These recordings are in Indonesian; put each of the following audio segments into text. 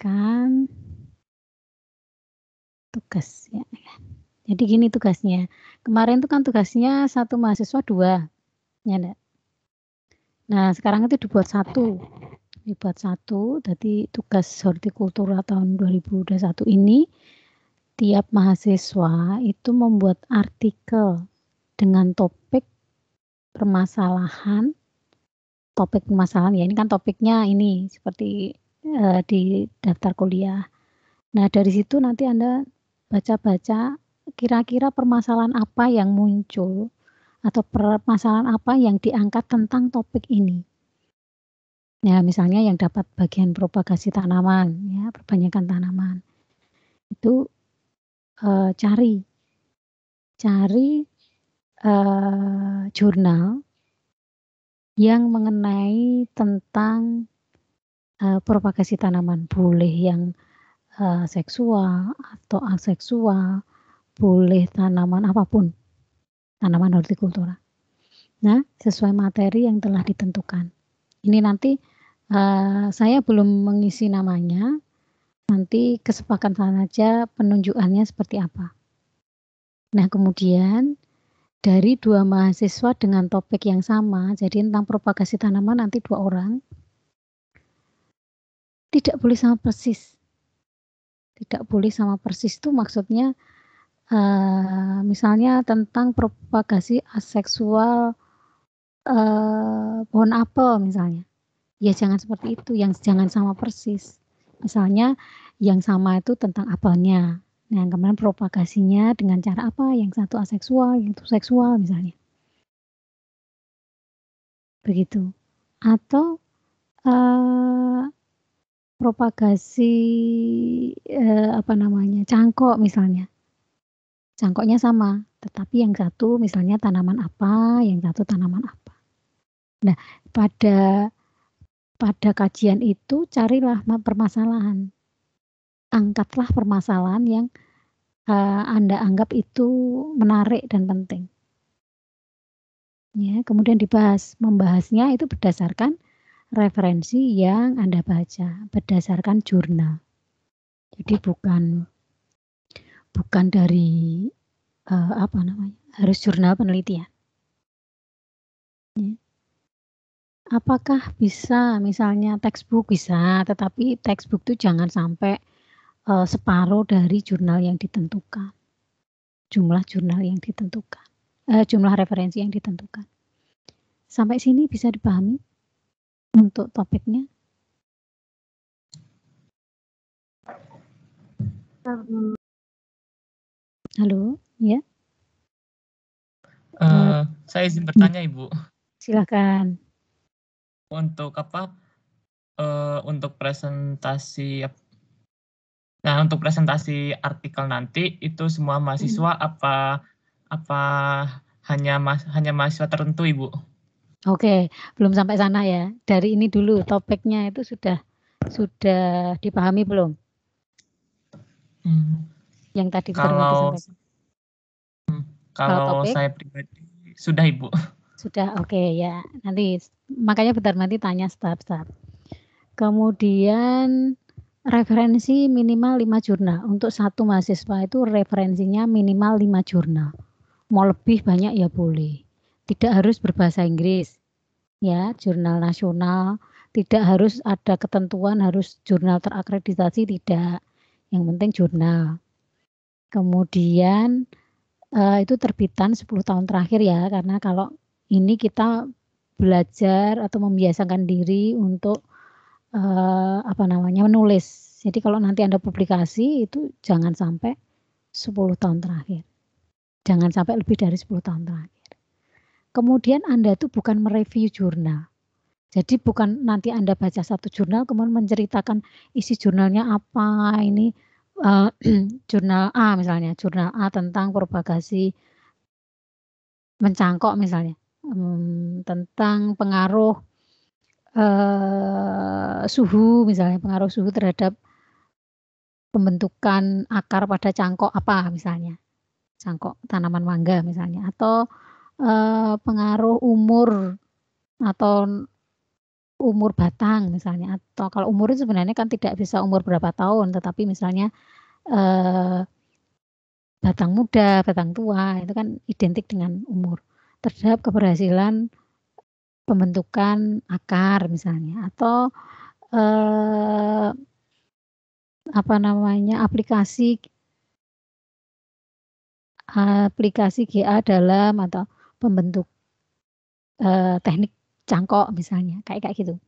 bacakan tugas ya. Jadi gini tugasnya. Kemarin itu kan tugasnya satu mahasiswa 2, ya enggak? Nah, sekarang itu dibuat 1. Dibuat 1, jadi tugas hortikultura tahun 2021 ini tiap mahasiswa itu membuat artikel dengan topik permasalahan ya ini kan topiknya ini seperti di daftar kuliah. Nah, dari situ nanti Anda baca-baca kira-kira permasalahan apa yang muncul atau permasalahan apa yang diangkat tentang topik ini. Ya, misalnya yang dapat bagian propagasi tanaman, ya, perbanyakan tanaman. Itu cari jurnal yang mengenai tentang propagasi tanaman. Boleh yang seksual atau aseksual, boleh tanaman apapun, tanaman hortikultura. Nah, sesuai materi yang telah ditentukan. Ini nanti saya belum mengisi namanya, nanti kesepakatan saja penunjukannya seperti apa. Nah, kemudian dari 2 mahasiswa dengan topik yang sama, jadi tentang propagasi tanaman nanti 2 orang. Tidak boleh sama persis. Tidak boleh sama persis itu maksudnya misalnya tentang propagasi aseksual pohon apel misalnya. Ya jangan seperti itu, yang jangan sama persis. Misalnya yang sama itu tentang apelnya. Nah, yang kemarin propagasinya dengan cara apa? Yang satu aseksual, yang satu seksual misalnya. Begitu. Atau propagasi cangkok misalnya. Cangkoknya sama, tetapi yang satu misalnya tanaman apa, yang satu tanaman apa. Nah, pada kajian itu carilah permasalahan. Angkatlah permasalahan yang Anda anggap itu menarik dan penting. Ya, kemudian dibahas. Membahasnya itu berdasarkan referensi yang Anda baca, berdasarkan jurnal. Jadi bukan dari harus jurnal penelitian. Ya. Apakah bisa misalnya textbook? Bisa, tetapi textbook itu jangan sampai separuh dari jurnal yang ditentukan. Jumlah jurnal yang ditentukan. Jumlah referensi yang ditentukan. Sampai sini bisa dipahami untuk topiknya? Halo, ya? Saya izin bertanya, Ibu. Silakan. Untuk untuk presentasi, nah untuk presentasi artikel nanti itu semua mahasiswa apa hanya mahasiswa tertentu, Ibu? Oke, belum sampai sana ya. Dari ini dulu topiknya itu sudah dipahami belum? Yang tadi Permati sampaikan. Kalau saya pribadi sudah, Ibu. Sudah, oke ya. Nanti makanya Permati tanya step-step. Kemudian referensi minimal 5 jurnal. Untuk satu mahasiswa itu referensinya minimal 5 jurnal. Mau lebih banyak ya boleh. Tidak harus berbahasa Inggris. Ya, jurnal nasional. Tidak harus ada ketentuan harus jurnal terakreditasi, tidak. Yang penting jurnal. Kemudian itu terbitan 10 tahun terakhir ya, karena kalau ini kita belajar atau membiasakan diri untuk menulis. Jadi kalau nanti Anda publikasi itu jangan sampai 10 tahun terakhir. Jangan sampai lebih dari 10 tahun terakhir. Kemudian Anda itu bukan mereview jurnal. Jadi bukan nanti Anda baca satu jurnal kemudian menceritakan isi jurnalnya apa, ini jurnal A misalnya, jurnal A tentang propagasi mencangkok misalnya, tentang pengaruh suhu misalnya, pengaruh suhu terhadap pembentukan akar pada cangkok apa misalnya, cangkok tanaman mangga misalnya, atau pengaruh umur atau umur batang misalnya, atau kalau umur itu sebenarnya kan tidak bisa umur berapa tahun, tetapi misalnya batang muda, batang tua itu kan identik dengan umur. Terhadap keberhasilan pembentukan akar misalnya, atau apa namanya, aplikasi GA dalam atau pembentuk teknik cangkok misalnya, kayak gitu.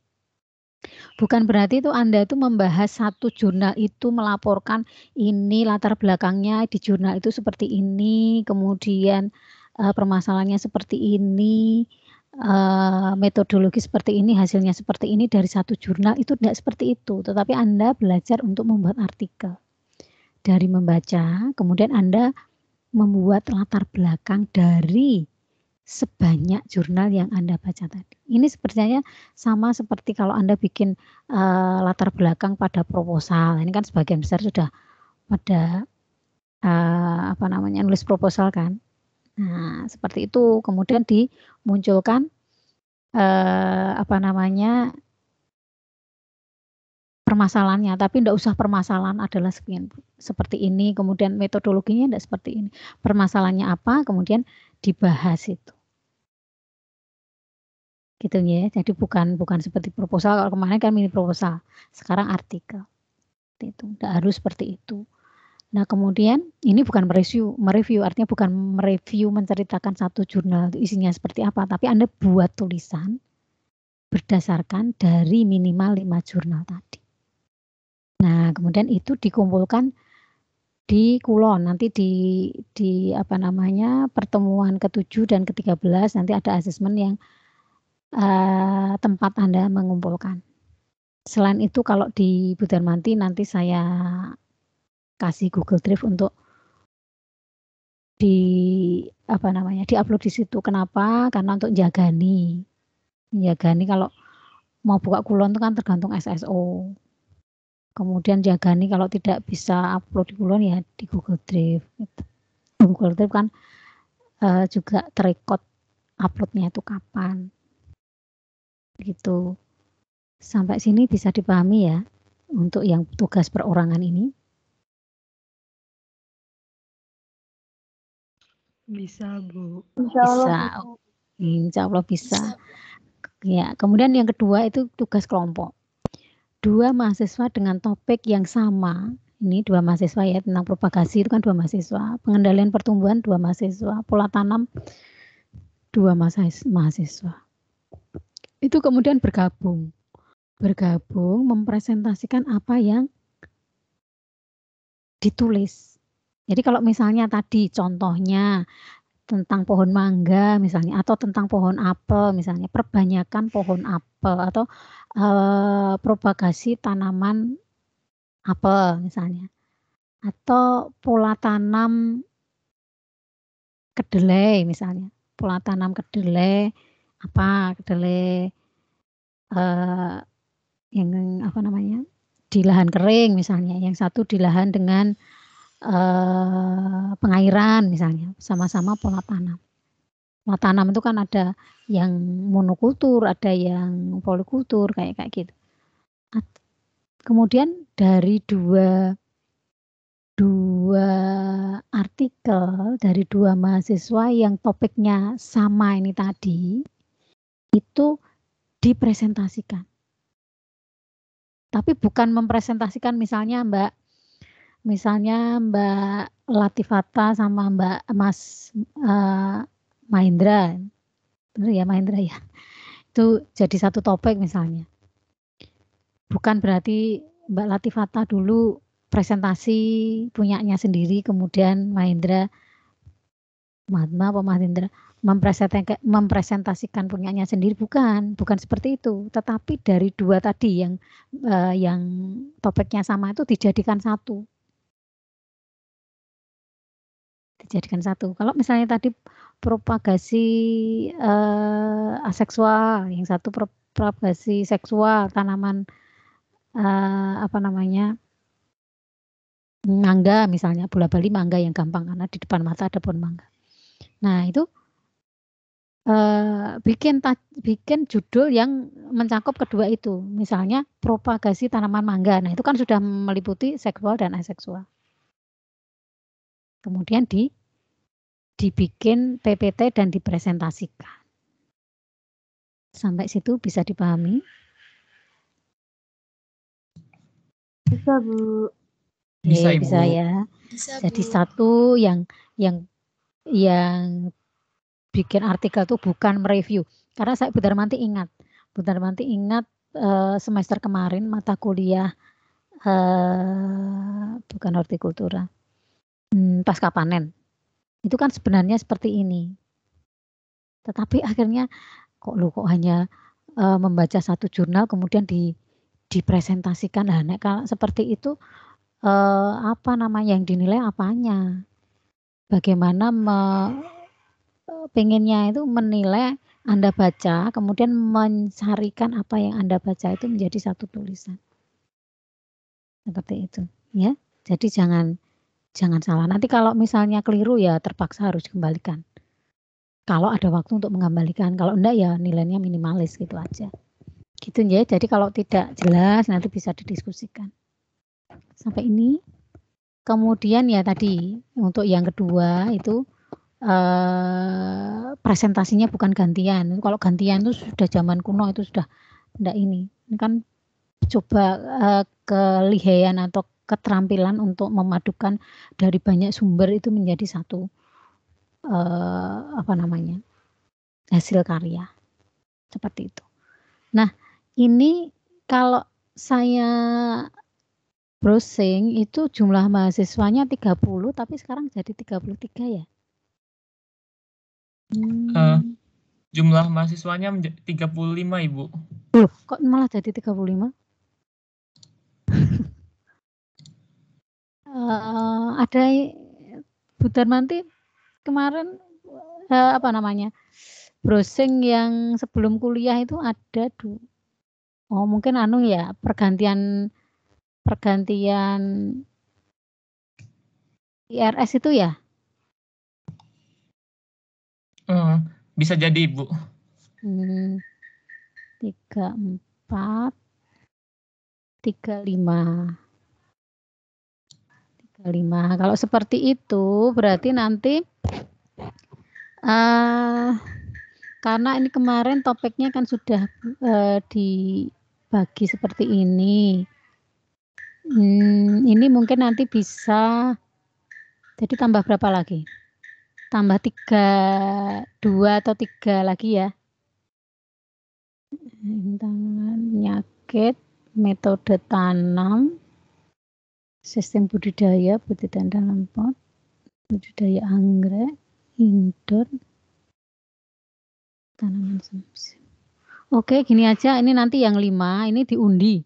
Bukan berarti itu Anda itu membahas satu jurnal itu melaporkan ini latar belakangnya di jurnal itu seperti ini, kemudian permasalahannya seperti ini, metodologi seperti ini, hasilnya seperti ini dari satu jurnal, itu tidak seperti itu. Tetapi Anda belajar untuk membuat artikel. Dari membaca, kemudian Anda membuat latar belakang dari sebanyak jurnal yang Anda baca tadi. Ini sepertinya sama seperti kalau Anda bikin latar belakang pada proposal. Ini kan sebagian besar sudah pada apa namanya, nulis proposal kan. Nah, seperti itu. Kemudian dimunculkan apa namanya, permasalahannya, tapi tidak usah permasalahan adalah seperti ini, kemudian metodologinya tidak seperti ini. Permasalahannya apa, kemudian dibahas itu. Gitu ya. Jadi bukan seperti proposal, kalau kemarin kan mini proposal, sekarang artikel. Itu tidak harus seperti itu. Nah, kemudian ini bukan mereview artinya bukan mereview menceritakan satu jurnal isinya seperti apa, tapi Anda buat tulisan berdasarkan dari minimal 5 jurnal tadi. Nah, kemudian itu dikumpulkan di Kulon, nanti di apa namanya, pertemuan ke-7 dan ke-13 nanti ada asesmen yang tempat Anda mengumpulkan. Selain itu kalau di Bu Darmanti nanti saya kasih Google Drive untuk apa namanya, diupload di situ. Kenapa? Karena untuk menjagani kalau mau buka Kulon itu kan tergantung SSO. Kemudian jagani kalau tidak bisa upload di Kulon ya di Google Drive. Gitu. Google Drive kan juga terekod uploadnya itu kapan. Gitu. Sampai sini bisa dipahami ya untuk yang tugas perorangan ini? Bisa, Bu. Bisa. Insya Allah bisa. Ya, kemudian yang kedua itu tugas kelompok. 2 mahasiswa dengan topik yang sama. Ini 2 mahasiswa ya, tentang propagasi itu kan 2 mahasiswa. Pengendalian pertumbuhan 2 mahasiswa. Pola tanam 2 mahasiswa. Itu kemudian bergabung mempresentasikan apa yang ditulis. Jadi kalau misalnya tadi contohnya tentang pohon mangga misalnya, atau tentang pohon apel misalnya, perbanyakan pohon apel, atau propagasi tanaman apel misalnya, atau pola tanam kedelai misalnya, pola tanam kedelai apa, kedelai yang apa namanya, di lahan kering misalnya, yang satu di lahan dengan pengairan misalnya, sama-sama pola tanam. Pola tanam itu kan ada yang monokultur, ada yang polikultur, kayak gitu. Kemudian dari dua artikel dari 2 mahasiswa yang topiknya sama ini tadi, itu dipresentasikan. Tapi bukan mempresentasikan misalnya Mbak Latifata sama Mas Mahendra, benar ya Mahendra ya, itu jadi satu topik misalnya. Bukan berarti Mbak Latifata dulu presentasi punyanya sendiri, kemudian Mahendra mempresentasikan punyanya sendiri, bukan seperti itu. Tetapi dari 2 tadi yang topiknya sama itu dijadikan satu. Kalau misalnya tadi propagasi aseksual, yang satu propagasi seksual tanaman apa namanya, mangga misalnya, bola bali mangga yang gampang karena di depan mata ada pohon mangga. Nah, itu bikin judul yang mencakup kedua itu. Misalnya propagasi tanaman mangga. Nah, itu kan sudah meliputi seksual dan aseksual. Kemudian dibikin PPT dan dipresentasikan. Sampai situ bisa dipahami? Bisa, Bu. Bisa, Ibu. Bisa ya. Bisa, Jadi Bu. satu yang bikin artikel itu bukan mereview. Karena Bu Darmanti ingat semester kemarin mata kuliah bukan hortikultura, pasca panen. Itu kan sebenarnya seperti ini. Tetapi akhirnya kok hanya membaca satu jurnal kemudian dipresentasikan. Nah, kalau seperti itu yang dinilai apanya? Bagaimana pengennya itu menilai Anda baca, kemudian mencarikan apa yang Anda baca itu menjadi satu tulisan. Seperti itu, ya. Jadi jangan salah. Nanti kalau misalnya keliru ya terpaksa harus dikembalikan. Kalau ada waktu untuk mengembalikan, kalau enggak ya nilainya minimalis gitu aja. Gitu ya. Jadi kalau tidak jelas nanti bisa didiskusikan. Sampai ini. Kemudian ya tadi untuk yang kedua itu presentasinya bukan gantian. Kalau gantian itu sudah zaman kuno, itu sudah enggak ini. Ini kan coba kelihayan atau keterampilan untuk memadukan dari banyak sumber itu menjadi satu hasil karya. Seperti itu. Nah, ini kalau saya browsing itu jumlah mahasiswanya 30 tapi sekarang jadi 33 ya. Jumlah mahasiswanya 35, Ibu. Loh, kok malah jadi 35? Ada Bu Darmanti kemarin browsing yang sebelum kuliah itu ada mungkin pergantian IRS itu ya? Bisa jadi, Ibu. 34 35. Kalau seperti itu berarti nanti karena ini kemarin topiknya kan sudah dibagi seperti ini. Ini mungkin nanti bisa jadi tambah berapa lagi? Tambah 2 atau 3 lagi ya. Penyakit, metode tanam, sistem budidaya dalam pot, budidaya anggrek, indoor, tanaman semusim. Oke, gini aja. Ini nanti yang 5 ini diundi.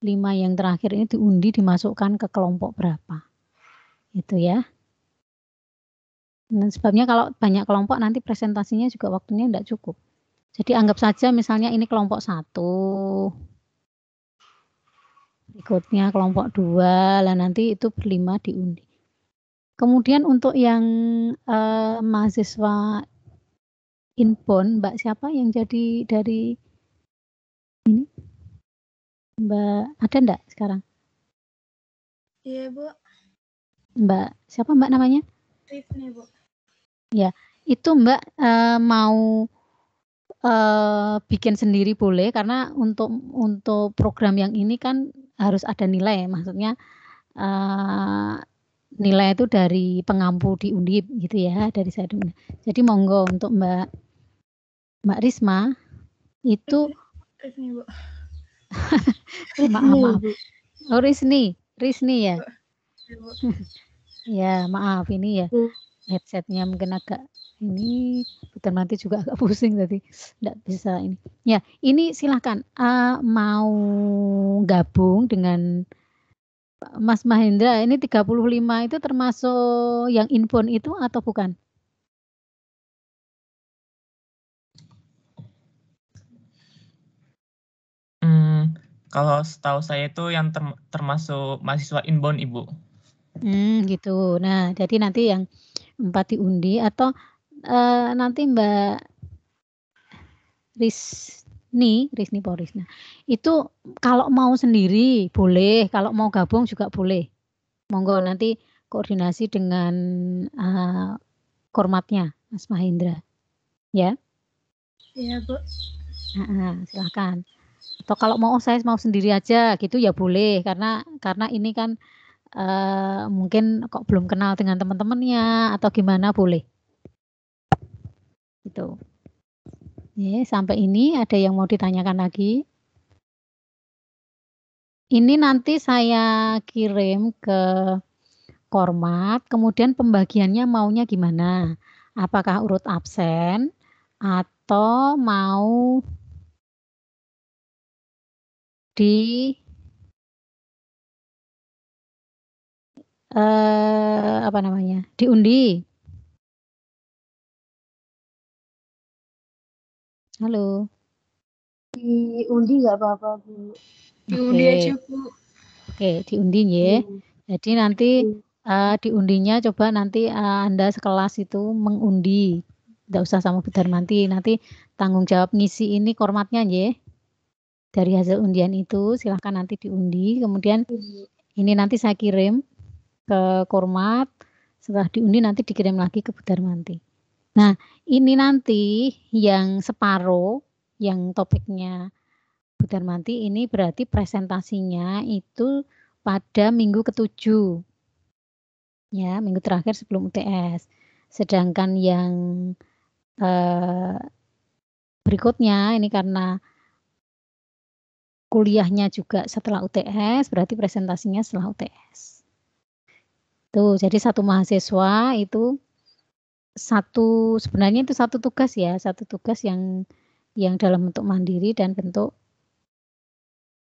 5 yang terakhir ini diundi, dimasukkan ke kelompok berapa. Itu ya. Dan sebabnya kalau banyak kelompok nanti presentasinya juga waktunya tidak cukup. Jadi anggap saja misalnya ini kelompok 1. Berikutnya kelompok 2, lah nanti itu ber-5 diundi. Kemudian untuk yang mahasiswa inbound, Mbak siapa yang jadi dari ini? Mbak ada enggak sekarang? Iya, Bu. Mbak siapa Mbak namanya? Rifni, Bu. Ya, itu Mbak mau bikin sendiri boleh karena untuk program yang ini kan harus ada nilai, maksudnya nilai itu dari pengampu di Undip gitu ya, dari saya dulu. Jadi monggo untuk Mbak Risma itu Rifni, Bu. maaf. Oh, Risni ya. Bu. Ya, maaf ini ya. Headsetnya mungkin agak ini putar nanti juga agak pusing tadi enggak bisa ini. Ya, ini silakan mau gabung dengan Mas Mahendra. Ini 35 itu termasuk yang inbound itu atau bukan? Kalau setahu saya itu yang termasuk mahasiswa inbound, Ibu. Gitu. Nah, jadi nanti yang 4 diundi atau nanti Mbak Risni Porisna. Itu kalau mau sendiri boleh, kalau mau gabung juga boleh. Monggo nanti koordinasi dengan kormatnya Mas Mahendra. Ya. Iya, Bu. Silakan. Atau kalau mau saya mau sendiri aja gitu ya boleh, karena ini kan mungkin kok belum kenal dengan teman-temannya atau gimana boleh. Gitu. Ya, sampai ini ada yang mau ditanyakan lagi? Ini nanti saya kirim ke kormat, kemudian pembagiannya maunya gimana? Apakah urut absen atau mau di apa namanya? Diundi. Halo. Diundi nggak apa-apa, Bu. Diundi aja, Bu. Oke, diundi ya. Jadi nanti diundinya coba nanti Anda sekelas itu mengundi. Tidak usah sama Bu Darmanti. Nanti tanggung jawab ngisi ini kormatnya ya. Dari hasil undian itu silahkan nanti diundi. Kemudian ini nanti saya kirim ke kormat. Setelah diundi nanti dikirim lagi ke Bu Darmanti. Nah, ini nanti yang separuh, yang topiknya Bu Darmanti ini berarti presentasinya itu pada minggu ke-7. Ya, minggu terakhir sebelum UTS. Sedangkan yang berikutnya ini karena kuliahnya juga setelah UTS, berarti presentasinya setelah UTS. Tuh, jadi satu mahasiswa itu sebenarnya itu satu tugas ya, satu tugas yang dalam bentuk mandiri dan bentuk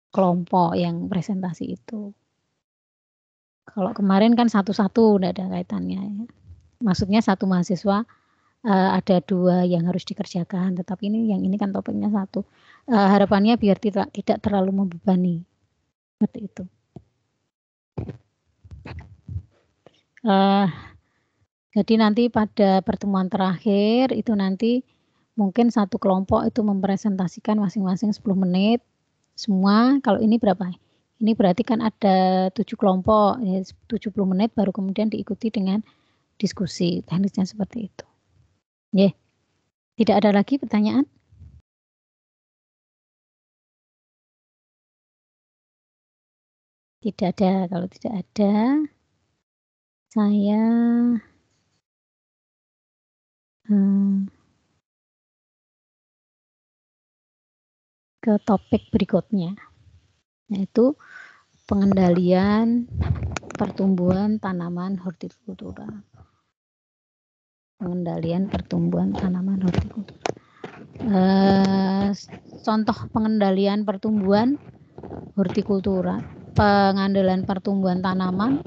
kelompok yang presentasi itu. Kalau kemarin kan satu-satu, tidak ada kaitannya. Ya. Maksudnya satu mahasiswa ada 2 yang harus dikerjakan, tetapi yang ini kan topiknya satu. Harapannya biar tidak terlalu membebani. Seperti itu. Jadi nanti pada pertemuan terakhir itu nanti mungkin satu kelompok itu mempresentasikan masing-masing 10 menit. Semua, kalau ini berapa? Ini berarti kan ada 7 kelompok, ya 70 menit baru kemudian diikuti dengan diskusi. Teknisnya seperti itu. Ya. Tidak ada lagi pertanyaan? Tidak ada. Kalau tidak ada, saya ke topik berikutnya, yaitu pengendalian pertumbuhan tanaman hortikultura. Pengendalian pertumbuhan tanaman hortikultura. Contoh pengendalian pertumbuhan hortikultura, pengendalian pertumbuhan tanaman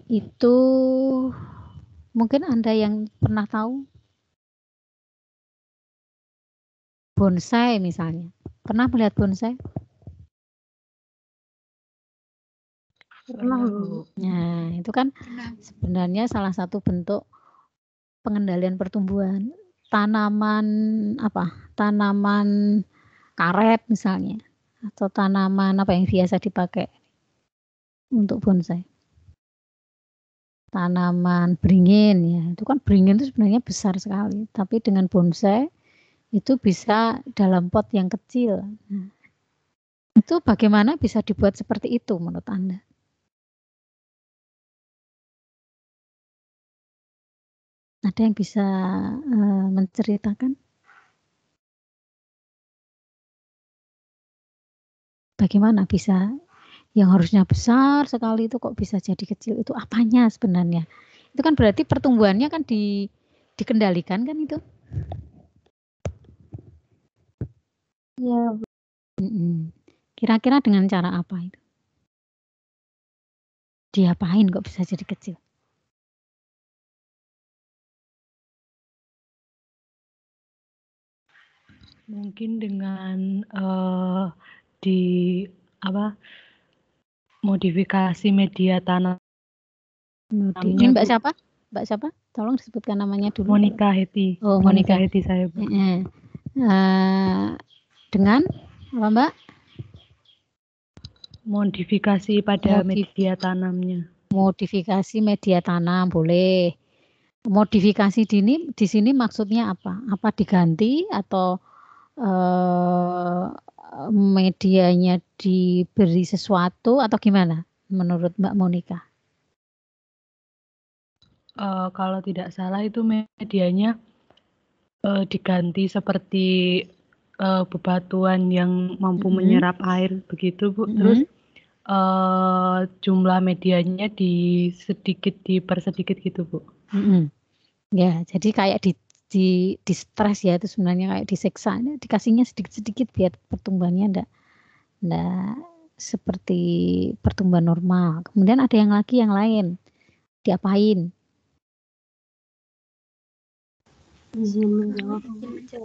itu mungkin Anda yang pernah tahu bonsai misalnya. Pernah melihat bonsai? Pernah, Bu. Nah, itu kan sebenarnya salah satu bentuk pengendalian pertumbuhan. Tanaman Tanaman karet misalnya, atau tanaman apa yang biasa dipakai untuk bonsai. Tanaman beringin ya, itu kan beringin itu sebenarnya besar sekali, tapi dengan bonsai itu bisa dalam pot yang kecil. Nah, itu bagaimana bisa dibuat seperti itu menurut Anda? Ada yang bisa menceritakan? Bagaimana bisa yang harusnya besar sekali itu kok bisa jadi kecil, itu apanya sebenarnya? Itu kan berarti pertumbuhannya kan dikendalikan kan itu? Iya, Bu. Kira-kira dengan cara apa itu? Diapain kok bisa jadi kecil? Mungkin dengan modifikasi media tanam. Ini Mbak siapa? Mbak siapa? Tolong disebutkan namanya dulu. Monica Heti. Oh, Monica Monica. Heti saya, Bu. Dengan apa Mbak? Modifikasi pada media tanamnya. Modifikasi media tanam boleh. Modifikasi di sini maksudnya apa? Apa diganti atau medianya diberi sesuatu atau gimana menurut Mbak Monica? Kalau tidak salah itu medianya diganti seperti bebatuan yang mampu menyerap air begitu, Bu. Terus jumlah medianya dipersedikit gitu, Bu. Ya, jadi kayak di stres ya, itu sebenarnya kayak disiksa, dikasihnya sedikit-sedikit biar pertumbuhannya enggak seperti pertumbuhan normal. Kemudian ada yang lain, diapain? Izin menjawab.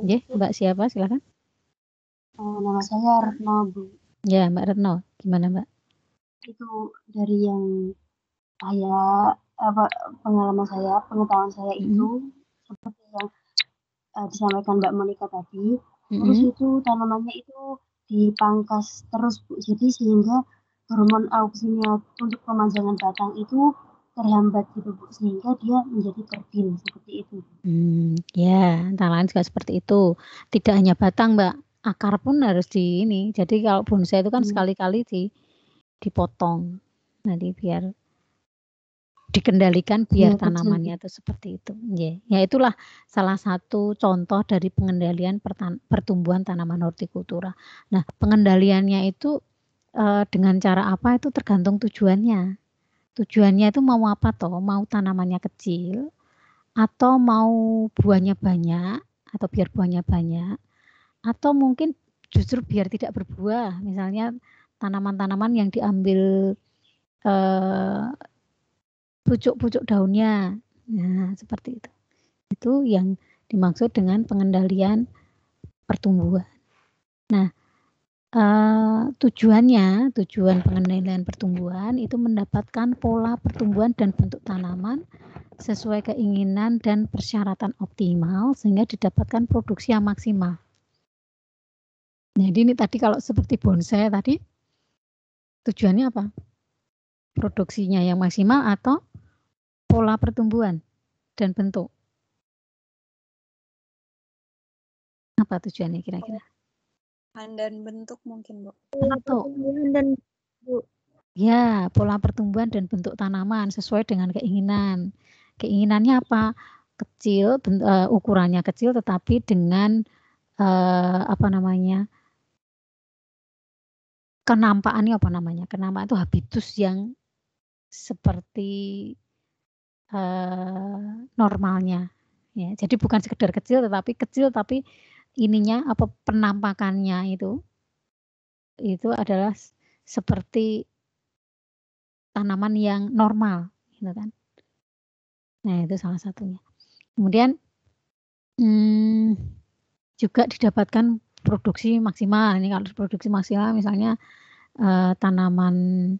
Ya, Mbak siapa? Silakan. Nama saya Retno, Bu. Ya, Mbak Retno, gimana Mbak? Itu dari yang pengalaman saya, pengetahuan saya itu seperti yang disampaikan Mbak Monica tadi. Terus itu tanamannya itu dipangkas terus, Bu. Jadi sehingga hormon auxinium untuk pemajangan batang itu terhambat gitu, Bu, sehingga dia menjadi kerdil seperti itu. Ya, antara lain juga seperti itu. Tidak hanya batang, Mbak, akar pun harus di ini. Jadi kalau bonsai itu kan sekali-kali dipotong. Nanti biar dikendalikan biar tanamannya itu seperti itu. Ya, itulah salah satu contoh dari pengendalian pertumbuhan tanaman hortikultura. Nah, pengendaliannya itu dengan cara apa itu tergantung tujuannya. Tujuannya itu mau apa toh? Mau tanamannya kecil atau mau buahnya banyak atau biar buahnya banyak atau mungkin justru biar tidak berbuah. Misalnya tanaman-tanaman yang diambil pucuk-pucuk daunnya. Nah, seperti itu. Itu yang dimaksud dengan pengendalian pertumbuhan. Nah, tujuan pengendalian pertumbuhan itu mendapatkan pola pertumbuhan dan bentuk tanaman sesuai keinginan dan persyaratan optimal sehingga didapatkan produksi yang maksimal. Jadi ini tadi kalau seperti bonsai tadi tujuannya apa? Produksinya yang maksimal atau pola pertumbuhan dan bentuk? Apa tujuannya kira-kira? Dan bentuk mungkin, Bu. Bentuk. Dan Bu. Ya, pola pertumbuhan dan bentuk tanaman sesuai dengan keinginan. Keinginannya apa? Kecil, ukurannya kecil tetapi dengan kenampakannya kenampakan itu habitus yang seperti normalnya. Ya, jadi bukan sekedar kecil tapi ininya penampakannya itu adalah seperti tanaman yang normal, gitu kan. Nah, itu salah satunya. Kemudian juga didapatkan produksi maksimal. Ini kalau produksi maksimal misalnya tanaman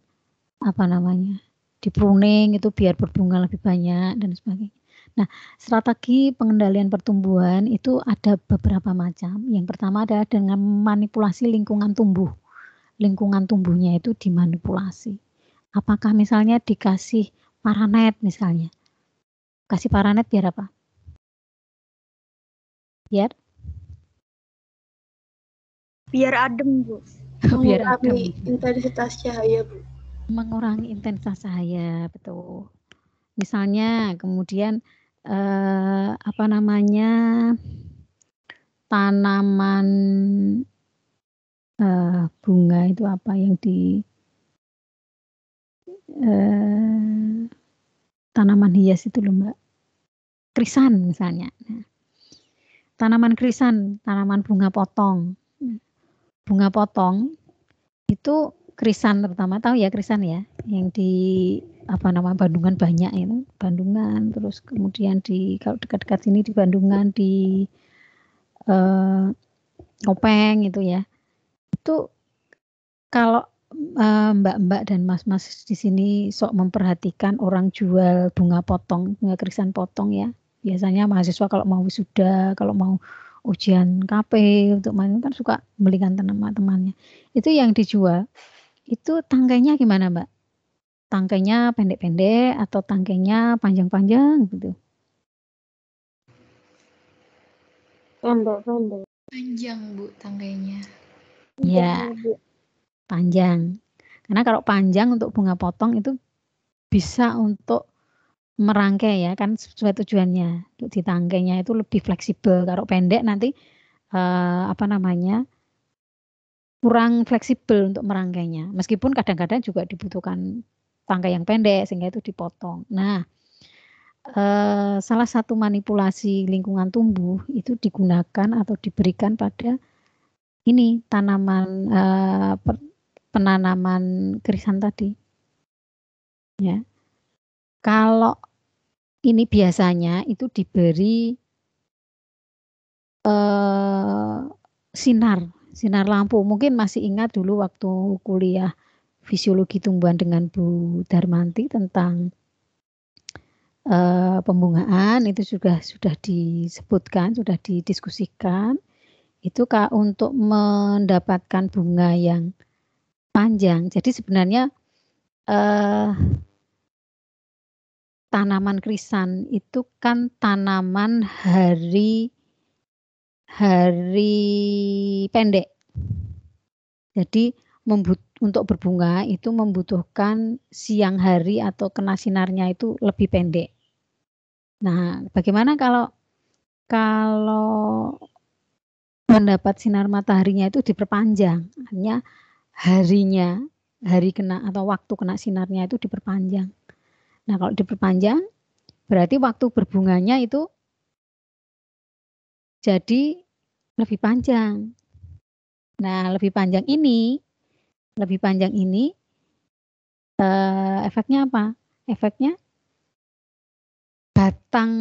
di pruning itu biar berbunga lebih banyak dan sebagainya. Nah, strategi pengendalian pertumbuhan itu ada beberapa macam. Yang pertama adalah dengan manipulasi lingkungan tumbuh. Lingkungan tumbuhnya itu dimanipulasi. Apakah misalnya dikasih paranet misalnya? Kasih paranet biar apa? Biar adem, Bu. Biar adem. Intensitas cahaya, Bu. Mengurangi intensitas cahaya, betul. Misalnya kemudian tanaman bunga itu apa yang tanaman hias itu loh Mbak, krisan misalnya. Nah, tanaman krisan, tanaman bunga potong itu krisan terutama, tahu ya krisan ya, yang di Bandungan banyak itu, Bandungan, terus kemudian kalau dekat-dekat sini di Bandungan di Kopeng itu ya. Itu kalau mbak-mbak dan mas-mas di sini sok memperhatikan orang jual bunga potong, bunga krisan potong ya. Biasanya mahasiswa kalau mau wisuda, kalau mau ujian KP untuk main kan suka belikan teman-temannya. Itu yang dijual. Itu tangkainya gimana, Mbak? Tangkainya pendek-pendek atau tangkainya panjang-panjang gitu? Pendek-pendek. Panjang, Bu, tangkainya. Ya, panjang. Karena kalau panjang untuk bunga potong itu bisa untuk merangkai ya, kan sesuai tujuannya. Untuk di tangkainya itu lebih fleksibel. Kalau pendek nanti kurang fleksibel untuk merangkainya. Meskipun kadang-kadang juga dibutuhkan tangkai yang pendek sehingga itu dipotong. Nah, salah satu manipulasi lingkungan tumbuh itu digunakan atau diberikan pada ini tanaman penanaman krisan tadi. Ya. Kalau ini biasanya itu diberi sinar lampu. Mungkin masih ingat dulu waktu kuliah fisiologi tumbuhan dengan Bu Darmanti tentang pembungaan itu juga sudah disebutkan, sudah didiskusikan. Itu untuk mendapatkan bunga yang panjang. Jadi sebenarnya tanaman krisan itu kan tanaman hari pendek. Jadi untuk berbunga itu membutuhkan siang hari atau kena sinarnya itu lebih pendek. Nah, bagaimana kalau mendapat sinar mataharinya itu diperpanjang? Artinya hari kena atau waktu kena sinarnya itu diperpanjang. Nah, kalau diperpanjang berarti waktu berbunganya itu jadi lebih panjang. Nah, lebih panjang ini efeknya apa? Efeknya batang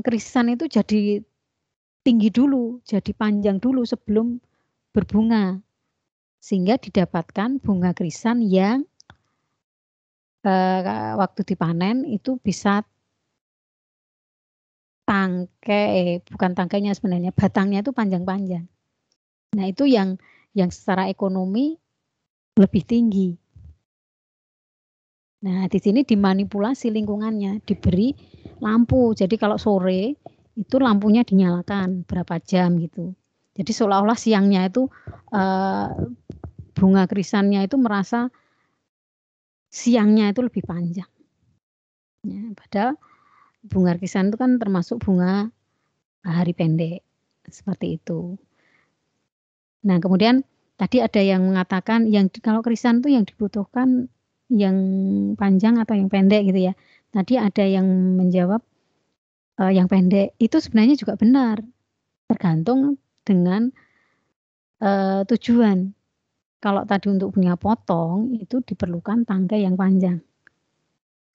krisan itu jadi tinggi dulu, jadi panjang dulu sebelum berbunga. Sehingga didapatkan bunga krisan yang waktu dipanen itu bisa bukan tangkainya sebenarnya, batangnya itu panjang-panjang. Nah, itu yang secara ekonomi lebih tinggi. Nah, di sini dimanipulasi lingkungannya, diberi lampu. Jadi kalau sore itu lampunya dinyalakan berapa jam gitu. Jadi seolah-olah siangnya itu bunga krisannya itu merasa siangnya itu lebih panjang. Ya, padahal bunga krisan itu kan termasuk bunga hari pendek seperti itu. Nah, kemudian tadi ada yang mengatakan kalau krisan itu yang dibutuhkan yang panjang atau yang pendek gitu ya. Tadi ada yang menjawab yang pendek. Itu sebenarnya juga benar. Tergantung dengan tujuan. Kalau tadi untuk bunga potong itu diperlukan tangkai yang panjang.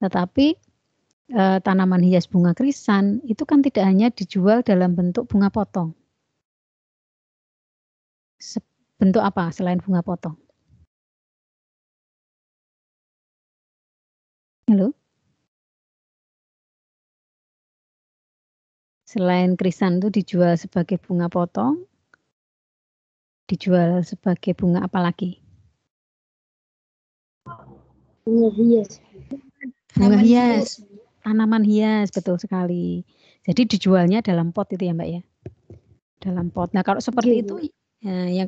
Tetapi tanaman hias bunga krisan itu kan tidak hanya dijual dalam bentuk bunga potong. Bentuk apa selain bunga potong? Halo? Selain krisan itu dijual sebagai bunga potong, dijual sebagai bunga apa lagi? Bunga hias. Bunga hias, tanaman hias, betul sekali. Jadi dijualnya dalam pot itu ya Mbak ya? Dalam pot. Nah kalau seperti itu,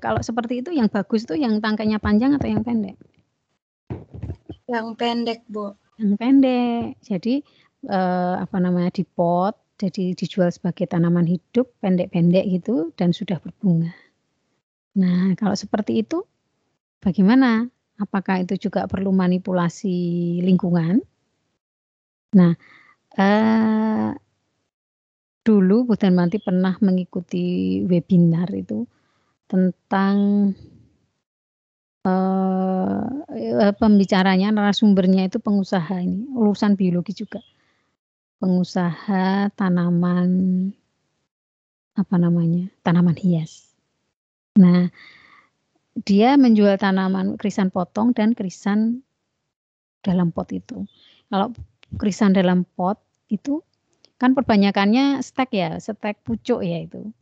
kalau seperti itu yang bagus itu yang tangkainya panjang atau yang pendek? Yang pendek, Bu. Yang pendek. Jadi di pot, jadi dijual sebagai tanaman hidup pendek-pendek gitu dan sudah berbunga. Nah kalau seperti itu bagaimana? Apakah itu juga perlu manipulasi lingkungan? Nah, dulu Bu Darmanti pernah mengikuti webinar itu tentang pembicaranya, narasumbernya itu pengusaha ini, lulusan biologi juga. Pengusaha tanaman tanaman hias. Nah, dia menjual tanaman krisan potong dan krisan dalam pot itu. Kalau krisan dalam pot itu kan perbanyakannya stek ya, stek pucuk ya itu.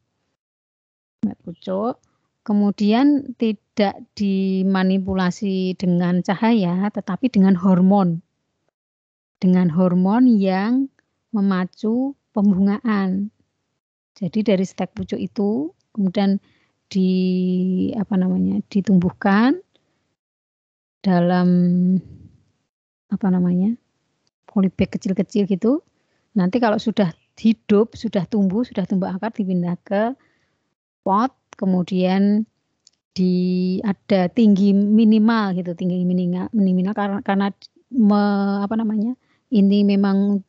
Pucuk. Kemudian tidak dimanipulasi dengan cahaya, tetapi dengan hormon. Dengan hormon yang memacu pembungaan. Jadi dari stek pucuk itu kemudian ditumbuhkan dalam polybag kecil-kecil gitu. Nanti kalau sudah hidup, sudah tumbuh akar, dipindah ke pot, kemudian ada tinggi minimal gitu, karena ini memang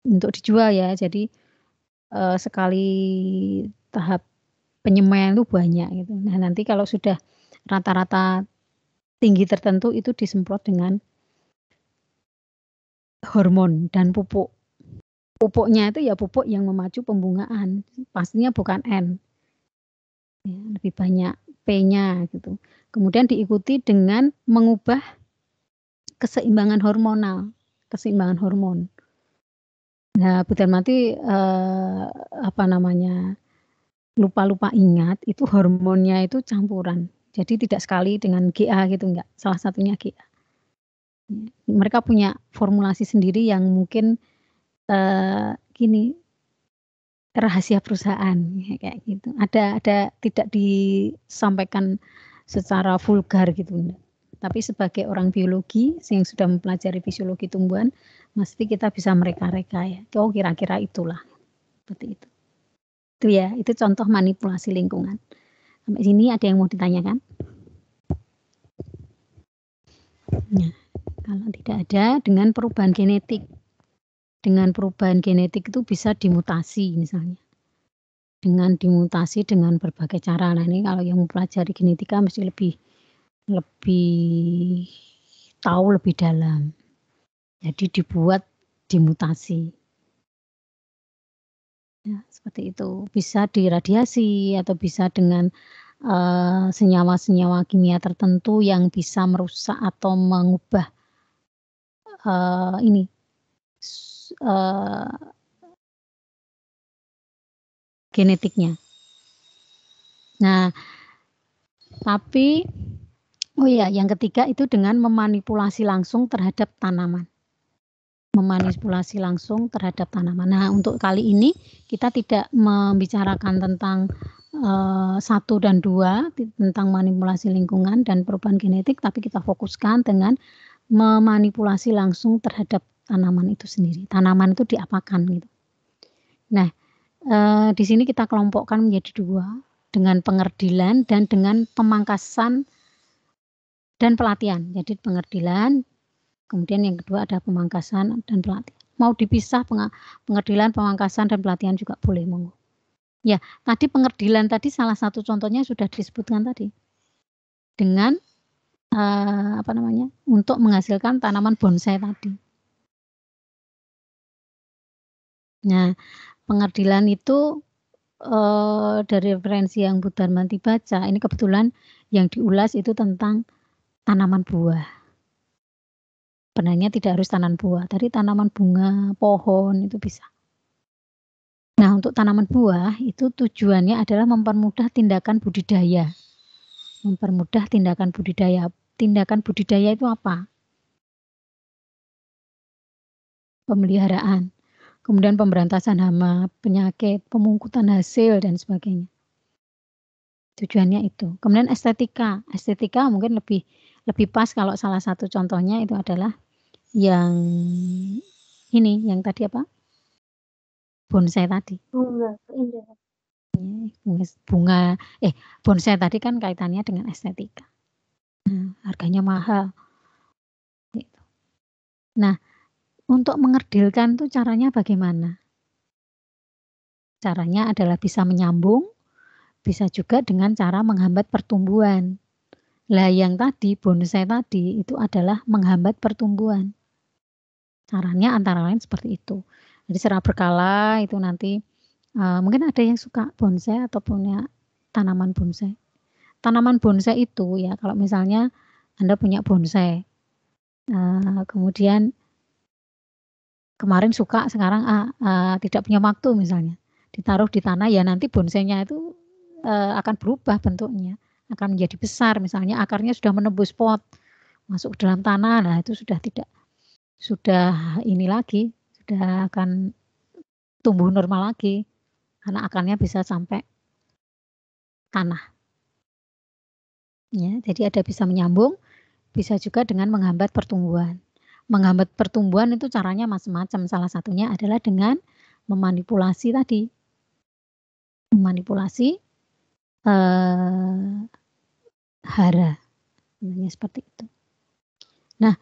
untuk dijual ya. Jadi sekali tahap penyemaian itu banyak gitu. Nah, nanti kalau sudah rata-rata tinggi tertentu itu disemprot dengan hormon dan pupuk. Pupuknya itu ya pupuk yang memacu pembungaan. Pastinya bukan N. Ya, lebih banyak P-nya gitu. Kemudian diikuti dengan mengubah keseimbangan hormonal, keseimbangan hormon. Nah, Bu Darmati lupa ingat itu hormonnya itu campuran. Jadi tidak sekali dengan GA gitu, enggak. Salah satunya GA. Mereka punya formulasi sendiri yang mungkin rahasia perusahaan kayak gitu. Ada tidak disampaikan secara vulgar gitu, enggak. Tapi sebagai orang biologi yang sudah mempelajari fisiologi tumbuhan, mesti kita bisa mereka-reka ya. Oh, kira-kira itulah. Seperti itu. Itu ya, itu contoh manipulasi lingkungan. Sampai sini ada yang mau ditanyakan? Nah, kalau tidak ada, dengan perubahan genetik. Dengan perubahan genetik itu bisa dimutasi misalnya. Dengan dimutasi dengan berbagai cara. Nah, ini kalau yang mempelajari genetika mesti lebih tahu lebih dalam. Jadi dibuat dimutasi. Ya, seperti itu. Bisa diradiasi atau bisa dengan senyawa-senyawa kimia tertentu yang bisa merusak atau mengubah genetiknya. Nah, tapi yang ketiga itu dengan memanipulasi langsung terhadap tanaman. Memanipulasi langsung terhadap tanaman. Nah, untuk kali ini kita tidak membicarakan tentang 1 dan 2 tentang manipulasi lingkungan dan perubahan genetik, tapi kita fokuskan dengan memanipulasi langsung terhadap tanaman itu sendiri. Tanaman itu diapakan gitu. Nah, di sini kita kelompokkan menjadi 2, dengan pengerdilan dan dengan pemangkasan dan pelatihan. Jadi pengerdilan, kemudian yang kedua ada pemangkasan dan pelatihan. Mau dipisah pengerdilan, pemangkasan dan pelatihan juga boleh, monggo. Ya, tadi pengerdilan tadi salah satu contohnya sudah disebutkan tadi. Dengan untuk menghasilkan tanaman bonsai tadi. Nah, pengerdilan itu dari referensi yang Bu Darmanti baca, ini kebetulan yang diulas itu tentang tanaman buah. Sebenarnya tidak harus tanaman buah, tadi tanaman bunga, pohon itu bisa. Nah, untuk tanaman buah itu tujuannya adalah mempermudah tindakan budidaya. Mempermudah tindakan budidaya. Tindakan budidaya itu apa? Pemeliharaan. Kemudian pemberantasan hama, penyakit, pemungkutan hasil, dan sebagainya. Tujuannya itu. Kemudian estetika. Estetika mungkin lebih pas kalau salah satu contohnya itu adalah yang ini, yang tadi apa? Bonsai tadi. Bunga. Bonsai tadi kan kaitannya dengan estetika. Nah, harganya mahal. Gitu. Nah, untuk mengerdilkan tuh caranya bagaimana? Caranya adalah bisa menyambung, bisa juga dengan cara menghambat pertumbuhan. Lah yang tadi, bonsai tadi itu adalah menghambat pertumbuhan. Caranya antara lain seperti itu. Jadi secara berkala itu nanti mungkin ada yang suka bonsai atau punya tanaman bonsai. tanaman bonsai itu ya, kalau misalnya Anda punya bonsai, kemudian kemarin suka, sekarang tidak punya waktu misalnya, ditaruh di tanah ya nanti bonsainya itu akan berubah bentuknya, akan menjadi besar misalnya akarnya sudah menembus pot, masuk ke dalam tanah, nah itu sudah ini lagi, sudah akan tumbuh normal lagi, karena akarnya bisa sampai tanah. Ya, jadi ada bisa menyambung, bisa juga dengan menghambat pertumbuhan. Menghambat pertumbuhan itu caranya macam-macam. Salah satunya adalah dengan memanipulasi tadi. Memanipulasi hara. Namanya seperti itu. Nah,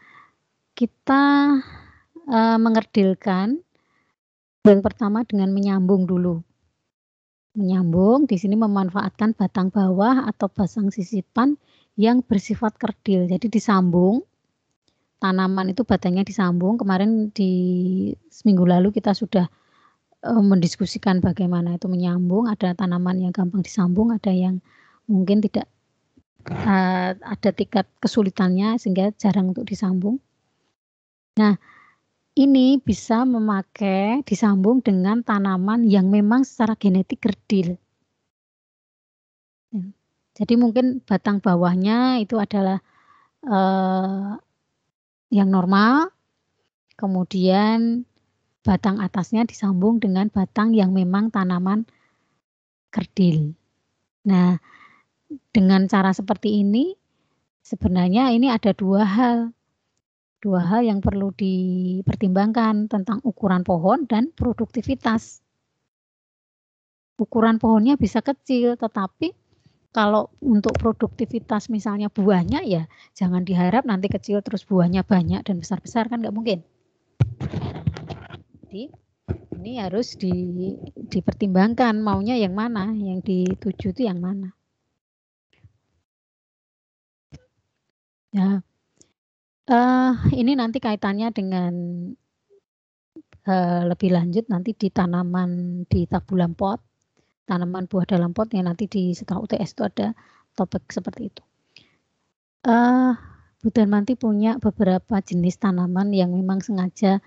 kita mengerdilkan yang pertama dengan menyambung dulu. Menyambung di sini memanfaatkan batang bawah atau batang sisipan yang bersifat kerdil. Jadi disambung, tanaman itu batangnya disambung. Kemarin di seminggu lalu kita sudah mendiskusikan bagaimana itu menyambung. Ada tanaman yang gampang disambung, ada yang mungkin tidak, ada tingkat kesulitannya sehingga jarang untuk disambung. Nah, ini bisa disambung dengan tanaman yang memang secara genetik kerdil. Jadi mungkin batang bawahnya itu adalah yang normal, kemudian batang atasnya disambung dengan batang yang memang tanaman kerdil. Nah, dengan cara seperti ini, sebenarnya ini ada dua hal yang perlu dipertimbangkan tentang ukuran pohon dan produktivitas. Ukuran pohonnya bisa kecil, tetapi kalau untuk produktivitas misalnya buahnya ya jangan diharap nanti kecil terus buahnya banyak dan besar-besar, kan nggak mungkin. Jadi ini harus dipertimbangkan maunya yang mana, yang dituju itu yang mana. Ya. Ini nanti kaitannya dengan lebih lanjut nanti di tanaman di tabulam pot, tanaman buah dalam pot yang nanti setelah UTS itu ada topik seperti itu. Bu Darmanti punya beberapa jenis tanaman yang memang sengaja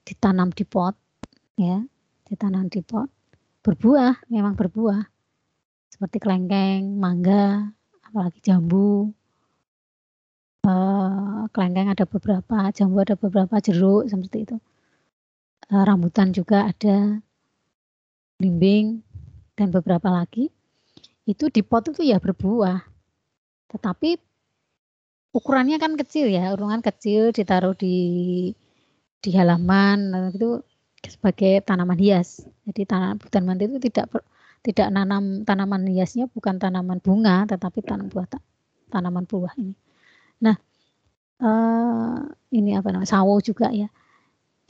ditanam di pot, ya, ditanam di pot, berbuah, memang berbuah, seperti kelengkeng, mangga, apalagi jambu. Kelengkeng ada beberapa, jambu ada beberapa, jeruk seperti itu. Rambutan juga ada, belimbing dan beberapa lagi. Itu di pot itu ya berbuah. Tetapi ukurannya kan kecil ya, ukuran kecil ditaruh di halaman itu sebagai tanaman hias. Jadi Bu Darmanti itu tidak nanam tanaman hiasnya, bukan tanaman bunga, tetapi tanaman buah ini. Nah, ini apa namanya, sawo juga ya,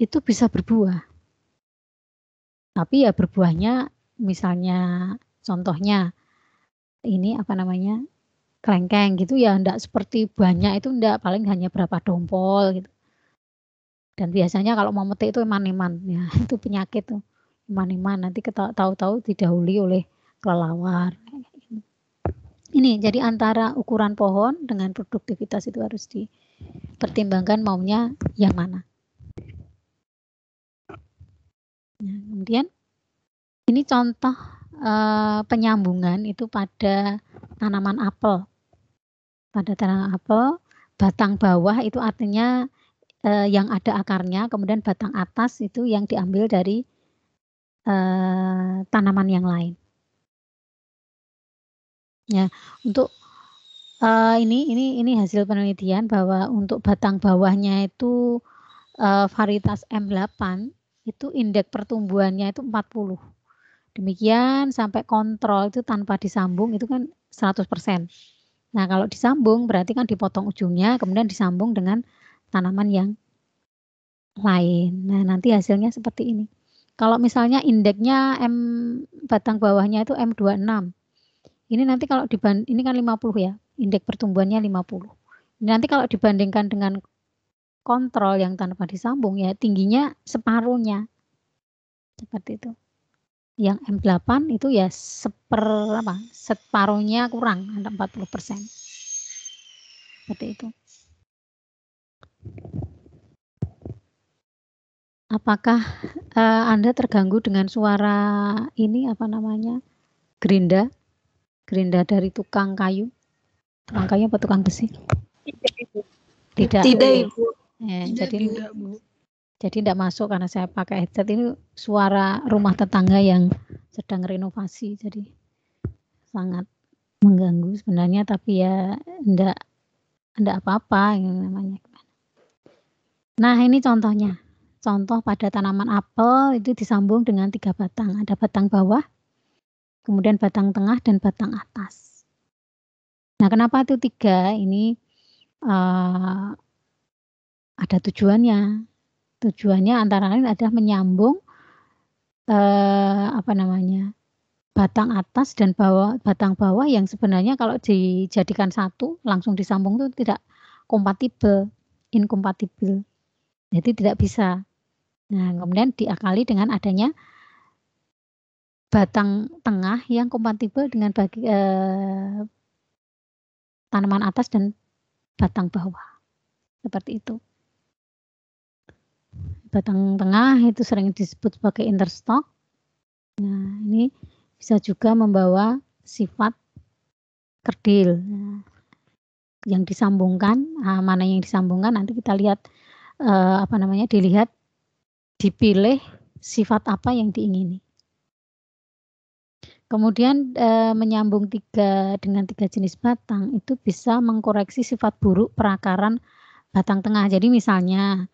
itu bisa berbuah. Tapi ya berbuahnya misalnya contohnya ini apa namanya, kelengkeng gitu ya, enggak seperti banyak itu, enggak, paling hanya berapa dompol gitu. Dan biasanya kalau mau metik itu eman-eman ya, itu penyakit tuh, eman-eman, nanti tahu-tahu didahului oleh kelelawar. Ini jadi antara ukuran pohon dengan produktivitas itu harus dipertimbangkan maunya yang mana. Nah, kemudian ini contoh penyambungan itu pada tanaman apel. Pada tanaman apel, batang bawah itu artinya yang ada akarnya, kemudian batang atas itu yang diambil dari tanaman yang lain. Ya, untuk ini hasil penelitian bahwa untuk batang bawahnya itu varietas M8 itu indeks pertumbuhannya itu 40. Demikian sampai kontrol itu tanpa disambung itu kan 100%. Nah, kalau disambung berarti kan dipotong ujungnya kemudian disambung dengan tanaman yang lain. Nah, nanti hasilnya seperti ini. Kalau misalnya indeksnya batang bawahnya itu M26. Ini nanti kalau ini kan 50 ya, indeks pertumbuhannya 50. Ini nanti kalau dibandingkan dengan kontrol yang tanpa disambung ya tingginya separuhnya. Seperti itu. Yang M8 itu ya separuhnya kurang, ada 40%. Seperti itu. Apakah Anda terganggu dengan suara ini gerinda? Gerinda dari tukang kayu? Tukang kayu apa tukang besi? Tidak, Ibu. Tidak. Tidak, Ibu. Jadi tidak masuk karena saya pakai headset. Ini suara rumah tetangga yang sedang renovasi, jadi sangat mengganggu sebenarnya, tapi ya enggak apa-apa yang namanya. Nah, ini contohnya. Contoh pada tanaman apel itu disambung dengan 3 batang. Ada batang bawah, kemudian batang tengah dan batang atas. Nah, kenapa itu 3? Ini ada tujuannya. Tujuannya antara lain adalah menyambung batang atas dan batang bawah yang sebenarnya kalau dijadikan satu langsung disambung itu tidak kompatibel, inkompatibel. Jadi tidak bisa. Nah, kemudian diakali dengan adanya batang tengah yang kompatibel dengan tanaman atas dan batang bawah. Seperti itu. Batang tengah itu sering disebut sebagai interstalk. Nah, ini bisa juga membawa sifat kerdil. Nah, yang disambungkan, mana yang disambungkan nanti kita lihat dilihat, dipilih sifat apa yang diingini. Kemudian menyambung dengan 3 jenis batang itu bisa mengkoreksi sifat buruk perakaran batang tengah. Jadi misalnya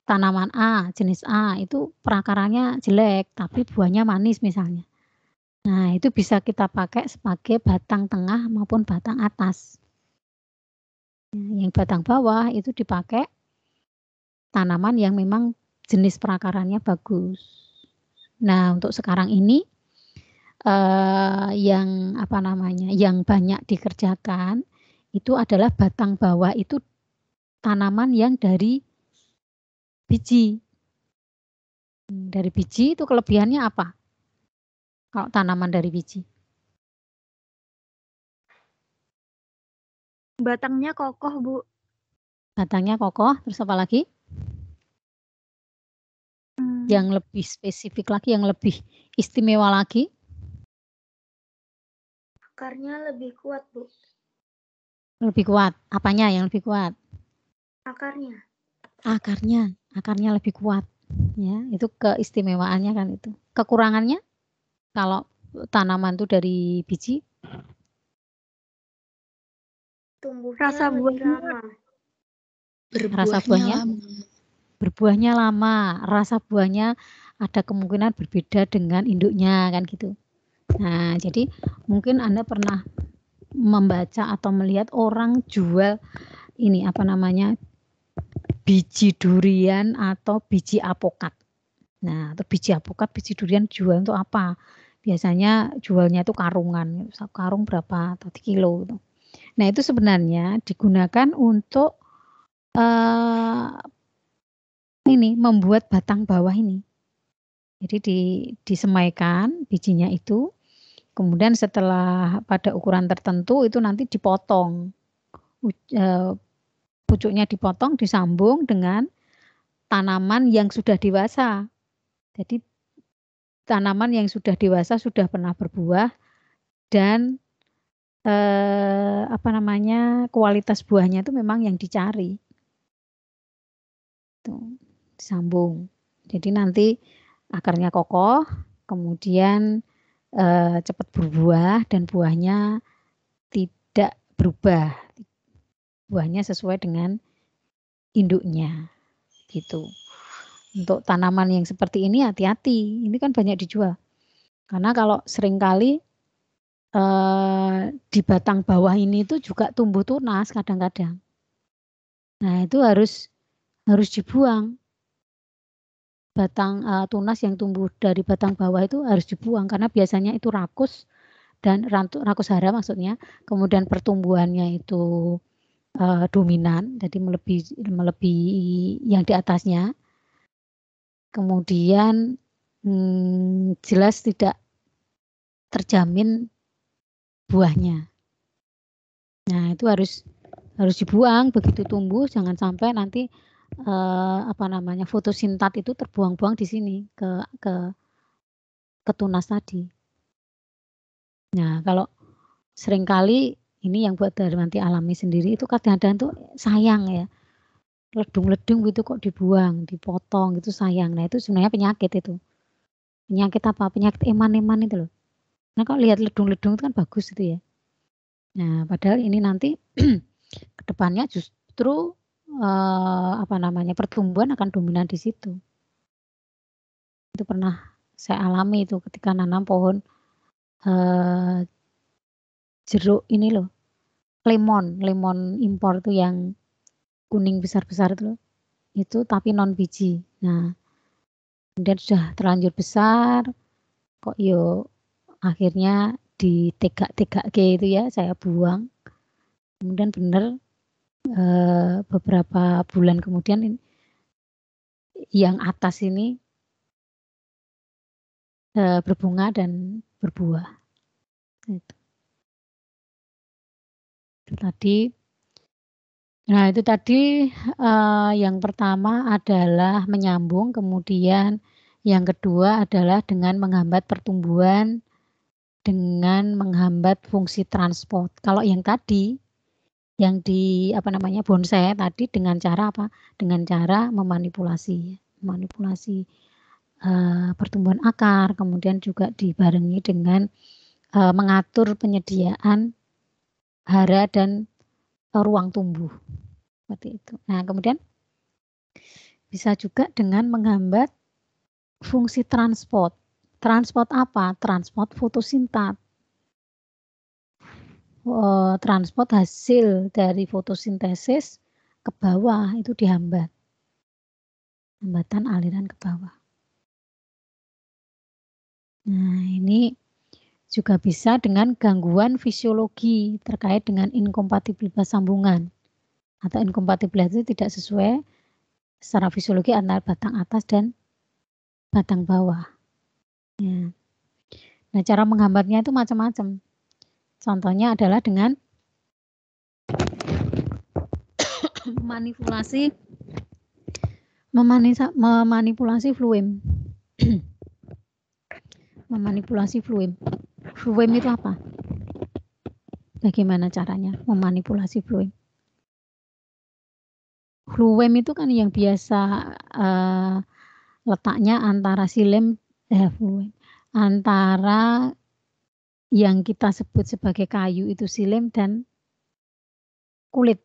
tanaman A, jenis A itu perakarannya jelek tapi buahnya manis misalnya. Nah, itu bisa kita pakai sebagai batang tengah maupun batang atas. Yang batang bawah itu dipakai tanaman yang memang jenis perakarannya bagus. Nah, untuk sekarang ini yang banyak dikerjakan itu adalah batang bawah itu tanaman yang dari biji. Dari biji itu kelebihannya apa? Kalau tanaman dari biji. Batangnya kokoh, Bu. Batangnya kokoh, terus apa lagi? Yang lebih spesifik lagi, yang lebih istimewa lagi? Akarnya lebih kuat, Bu. Lebih kuat. Apanya yang lebih kuat? Akarnya. Akarnya lebih kuat. Ya, itu keistimewaannya kan itu. Kekurangannya kalau tanaman itu dari biji? Rasa buahnya lama. Berbuahnya lama. Rasa buahnya ada kemungkinan berbeda dengan induknya kan gitu. Nah, jadi mungkin Anda pernah membaca atau melihat orang jual ini biji durian atau biji apokat. Nah, atau biji apokat, biji durian jual untuk apa? Biasanya jualnya itu karungan, karung berapa atau kilo gitu. Nah, itu sebenarnya digunakan untuk membuat batang bawah ini. Jadi disemaikan bijinya itu, kemudian setelah pada ukuran tertentu itu nanti dipotong. Pucuknya dipotong, disambung dengan tanaman yang sudah dewasa. Jadi tanaman yang sudah dewasa sudah pernah berbuah dan kualitas buahnya itu memang yang dicari. Tuh, disambung. Jadi nanti akarnya kokoh, kemudian cepat berbuah dan buahnya tidak berubah. Buahnya sesuai dengan induknya. Gitu. Untuk tanaman yang seperti ini hati-hati. Ini kan banyak dijual. Karena kalau seringkali di batang bawah ini itu juga tumbuh tunas kadang-kadang. Nah, itu harus dibuang. Batang tunas yang tumbuh dari batang bawah itu harus dibuang karena biasanya itu rakus dan rakus hara maksudnya. Kemudian pertumbuhannya itu dominan, jadi melebihi yang di atasnya. Kemudian jelas tidak terjamin buahnya. Nah, itu harus dibuang begitu tumbuh, jangan sampai nanti fotosintat itu terbuang-buang di sini ke tunas tadi. Nah, kalau seringkali ini yang buat Darmanti alami sendiri itu kadang-kadang tuh sayang ya, ledung-ledung gitu kok dibuang, dipotong gitu sayang. Nah, itu sebenarnya penyakit itu. Penyakit apa? Penyakit eman-eman itu loh. Nah, kalau lihat ledung-ledung itu kan bagus itu ya. Nah, padahal ini nanti ke depannya justru pertumbuhan akan dominan di situ. Itu pernah saya alami itu ketika nanam pohon jeruk ini loh, lemon impor tuh yang kuning besar-besar itu loh. Itu tapi non biji. Nah, kemudian sudah terlanjur besar, kok akhirnya ditegak-tegak itu ya, saya buang. Kemudian benar beberapa bulan kemudian yang atas ini berbunga dan berbuah. Itu tadi. Nah, itu tadi yang pertama adalah menyambung, kemudian yang kedua adalah dengan menghambat pertumbuhan, dengan menghambat fungsi transport. Kalau yang tadi, yang di bonsai tadi dengan cara apa? Dengan cara memanipulasi pertumbuhan akar, kemudian juga dibarengi dengan mengatur penyediaan hara dan ruang tumbuh. Seperti itu. Nah, kemudian bisa juga dengan menghambat fungsi transport. Transport apa? Transport fotosintat. Transport hasil dari fotosintesis ke bawah itu dihambat. Hambatan aliran ke bawah. Nah, ini juga bisa dengan gangguan fisiologi terkait dengan inkompatibilitas sambungan. Atau inkompatibilitas itu tidak sesuai secara fisiologi antara batang atas dan batang bawah. Ya. Nah, cara menghambatnya itu macam-macam. Contohnya adalah dengan memanipulasi fluim. Memanipulasi fluim. Fluim itu apa? Bagaimana caranya memanipulasi fluim? Fluim itu kan yang biasa letaknya antara silem antara yang kita sebut sebagai kayu itu silem dan kulit.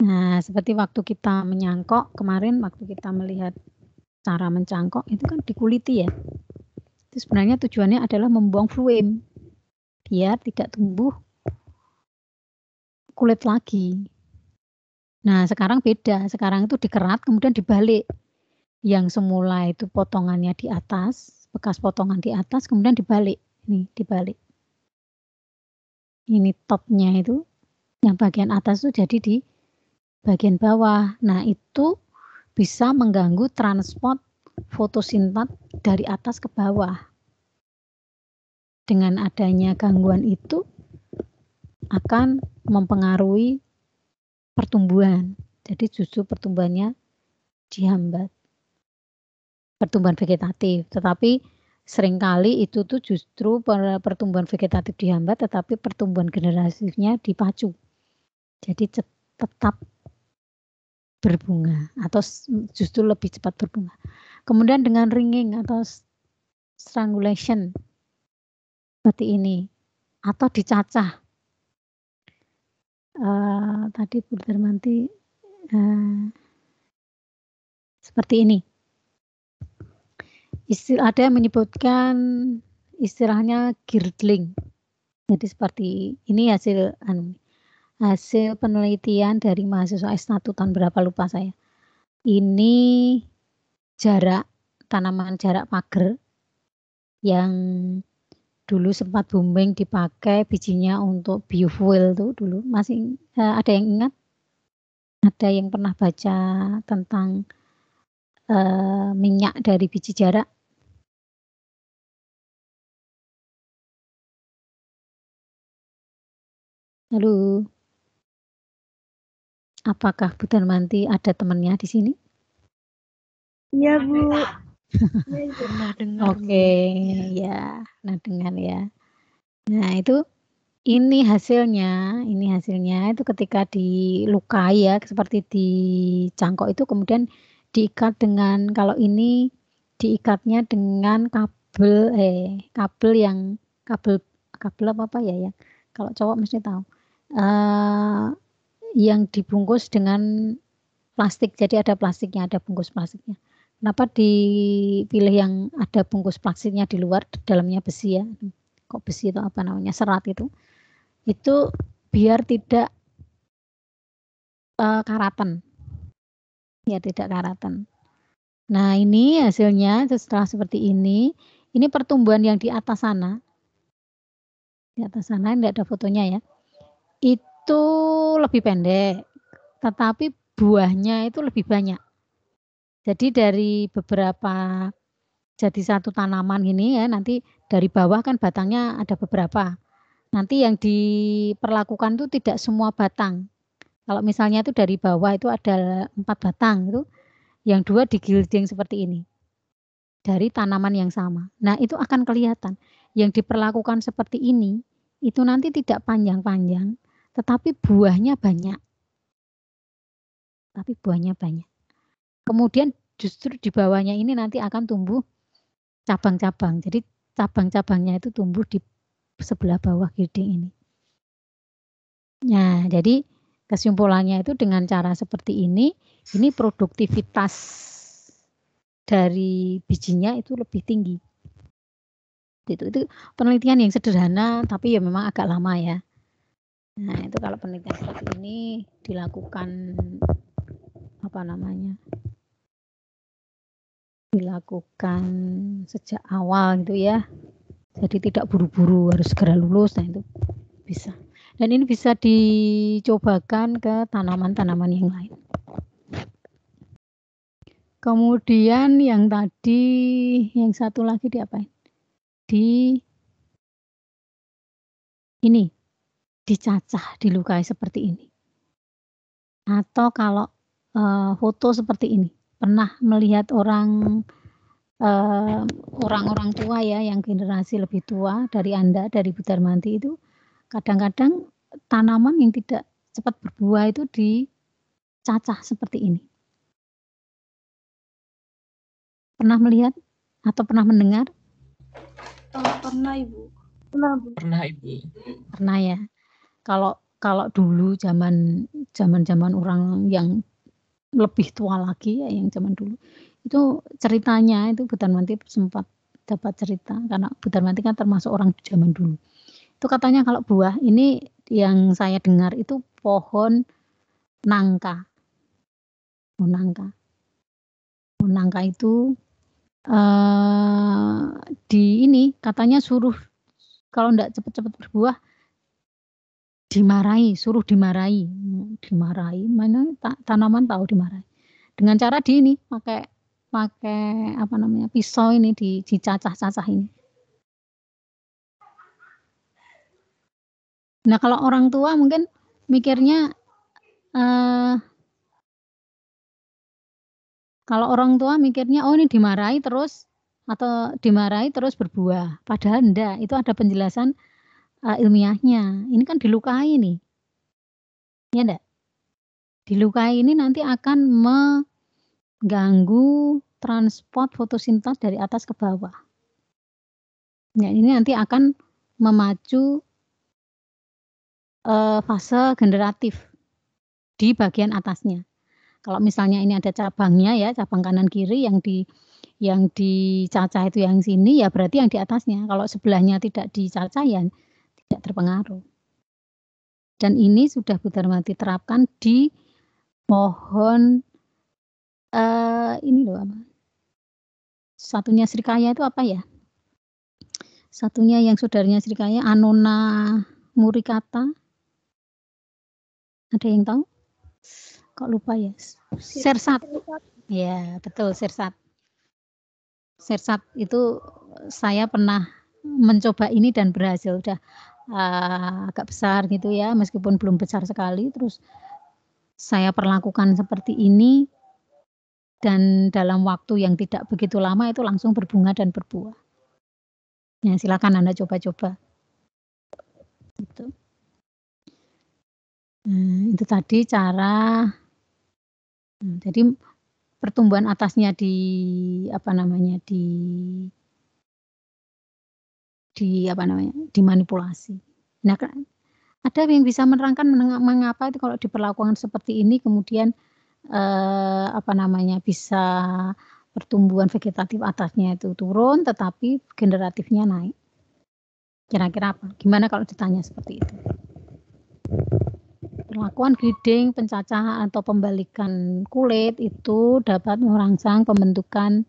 Nah, seperti waktu kita menyangkok kemarin, waktu kita melihat cara mencangkok itu kan dikuliti ya. Itu sebenarnya tujuannya adalah membuang fluim biar tidak tumbuh kulit lagi. Nah, sekarang beda. Sekarang itu dikerat kemudian dibalik. Yang semula itu potongannya di atas, bekas potongan di atas kemudian dibalik. Nih, dibalik. Ini topnya itu, yang bagian atas itu jadi di bagian bawah. Nah, itu bisa mengganggu transport fotosintat dari atas ke bawah. Dengan adanya gangguan itu akan mempengaruhi pertumbuhan. Jadi justru pertumbuhannya dihambat. Pertumbuhan vegetatif, tetapi seringkali itu tuh justru pertumbuhan vegetatif dihambat, tetapi pertumbuhan generasifnya dipacu. Jadi tetap berbunga atau justru lebih cepat berbunga. Kemudian dengan ringing atau strangulation seperti ini atau dicacah. Tadi Bu Darmanti seperti ini. Ada yang menyebutkan istilahnya girdling. Jadi seperti ini hasil penelitian dari mahasiswa S1 tahun berapa lupa saya. Ini jarak tanaman jarak pagar yang dulu sempat booming dipakai bijinya untuk biofuel tuh dulu. Masih ada yang ingat? Ada yang pernah baca tentang minyak dari biji jarak? Halo. Apakah Bu Darmanti ada temannya di sini? Iya, Bu. Pernah dengar, Oke, ya. Nah, dengar ya. Nah, ini hasilnya itu ketika dilukai ya, seperti dicangkok itu kemudian diikat dengan, kalau ini diikatnya dengan kabel apa ya, ya. Kalau cowok mesti tahu. Yang dibungkus dengan plastik, jadi ada plastiknya, ada bungkus plastiknya. Kenapa dipilih yang ada bungkus plastiknya di luar, dalamnya besi ya? Kok besi itu apa namanya, serat itu biar tidak karatan, ya tidak karatan. Nah ini hasilnya setelah seperti ini pertumbuhan yang di atas sana tidak ada fotonya ya, itu lebih pendek, tetapi buahnya itu lebih banyak. Jadi dari beberapa, jadi satu tanaman ini ya, nanti dari bawah kan batangnya ada beberapa. Nanti yang diperlakukan itu tidak semua batang. Kalau misalnya itu dari bawah itu ada 4 batang itu, yang 2 digilding seperti ini. Dari tanaman yang sama. Nah, itu akan kelihatan. Yang diperlakukan seperti ini, itu nanti tidak panjang-panjang, tetapi buahnya banyak. Kemudian justru di bawahnya ini nanti akan tumbuh cabang-cabang. Jadi cabang-cabangnya itu tumbuh di sebelah bawah gilding ini. Nah, jadi kesimpulannya itu dengan cara seperti ini produktivitas dari bijinya itu lebih tinggi. Itu penelitian yang sederhana, tapi ya memang agak lama ya. Nah, itu kalau penelitian seperti ini dilakukan dilakukan sejak awal gitu ya. Jadi tidak buru-buru harus segera lulus, nah itu bisa. Dan ini bisa dicobakan ke tanaman-tanaman yang lain. Kemudian yang tadi, yang satu lagi diapain? Dicacah, dilukai seperti ini. Atau kalau foto seperti ini, pernah melihat orang-orang tua ya, yang generasi lebih tua dari Anda, dari Bu Darmanti itu, kadang-kadang tanaman yang tidak cepat berbuah itu dicacah seperti ini. Pernah melihat atau pernah mendengar? Pernah, Ibu. Pernah, Ibu. Pernah ya. Kalau dulu zaman orang yang lebih tua lagi ya, yang zaman dulu itu ceritanya itu Bu Darmanti sempat dapat cerita, karena Bu Darmanti kan termasuk orang zaman dulu. Itu katanya kalau buah ini yang saya dengar itu pohon nangka. Nangka itu katanya suruh kalau enggak cepat-cepat berbuah suruh dimarahi. Mana tanaman tahu dimarahi. Dengan cara pakai pisau ini dicacah-cacah ini. Nah, kalau orang tua mungkin mikirnya oh ini dimarahi terus berbuah. Padahal enggak, itu ada penjelasan ilmiahnya. Ini kan dilukai nih. Ya enggak? Dilukai ini nanti akan mengganggu transport fotosintas dari atas ke bawah. Nah, ini nanti akan memacu fase generatif di bagian atasnya. Kalau misalnya ini ada cabangnya ya, cabang kanan kiri yang dicacah itu yang sini, ya berarti yang di atasnya. Kalau sebelahnya tidak dicacah ya tidak terpengaruh. Dan ini sudah Bu Darmanti terapkan di pohon ini loh apa? Satunya Srikaya itu apa ya? Satunya yang saudaranya Srikaya, Annona muricata. Ada yang tahu? Kok lupa ya? Sersat. Ya, betul, sersat. Sersat itu saya pernah mencoba ini dan berhasil. Udah agak besar gitu ya, meskipun belum besar sekali, terus saya perlakukan seperti ini, dan dalam waktu yang tidak begitu lama itu langsung berbunga dan berbuah. Ya silakan Anda coba-coba. Gitu. Itu tadi cara, jadi pertumbuhan atasnya dimanipulasi. Nah, ada yang bisa menerangkan mengapa itu kalau diperlakukan seperti ini kemudian bisa pertumbuhan vegetatif atasnya itu turun tetapi generatifnya naik. Kira-kira apa? Gimana kalau ditanya seperti itu? Perlakuan breeding, pencacahan atau pembalikan kulit itu dapat merangsang pembentukan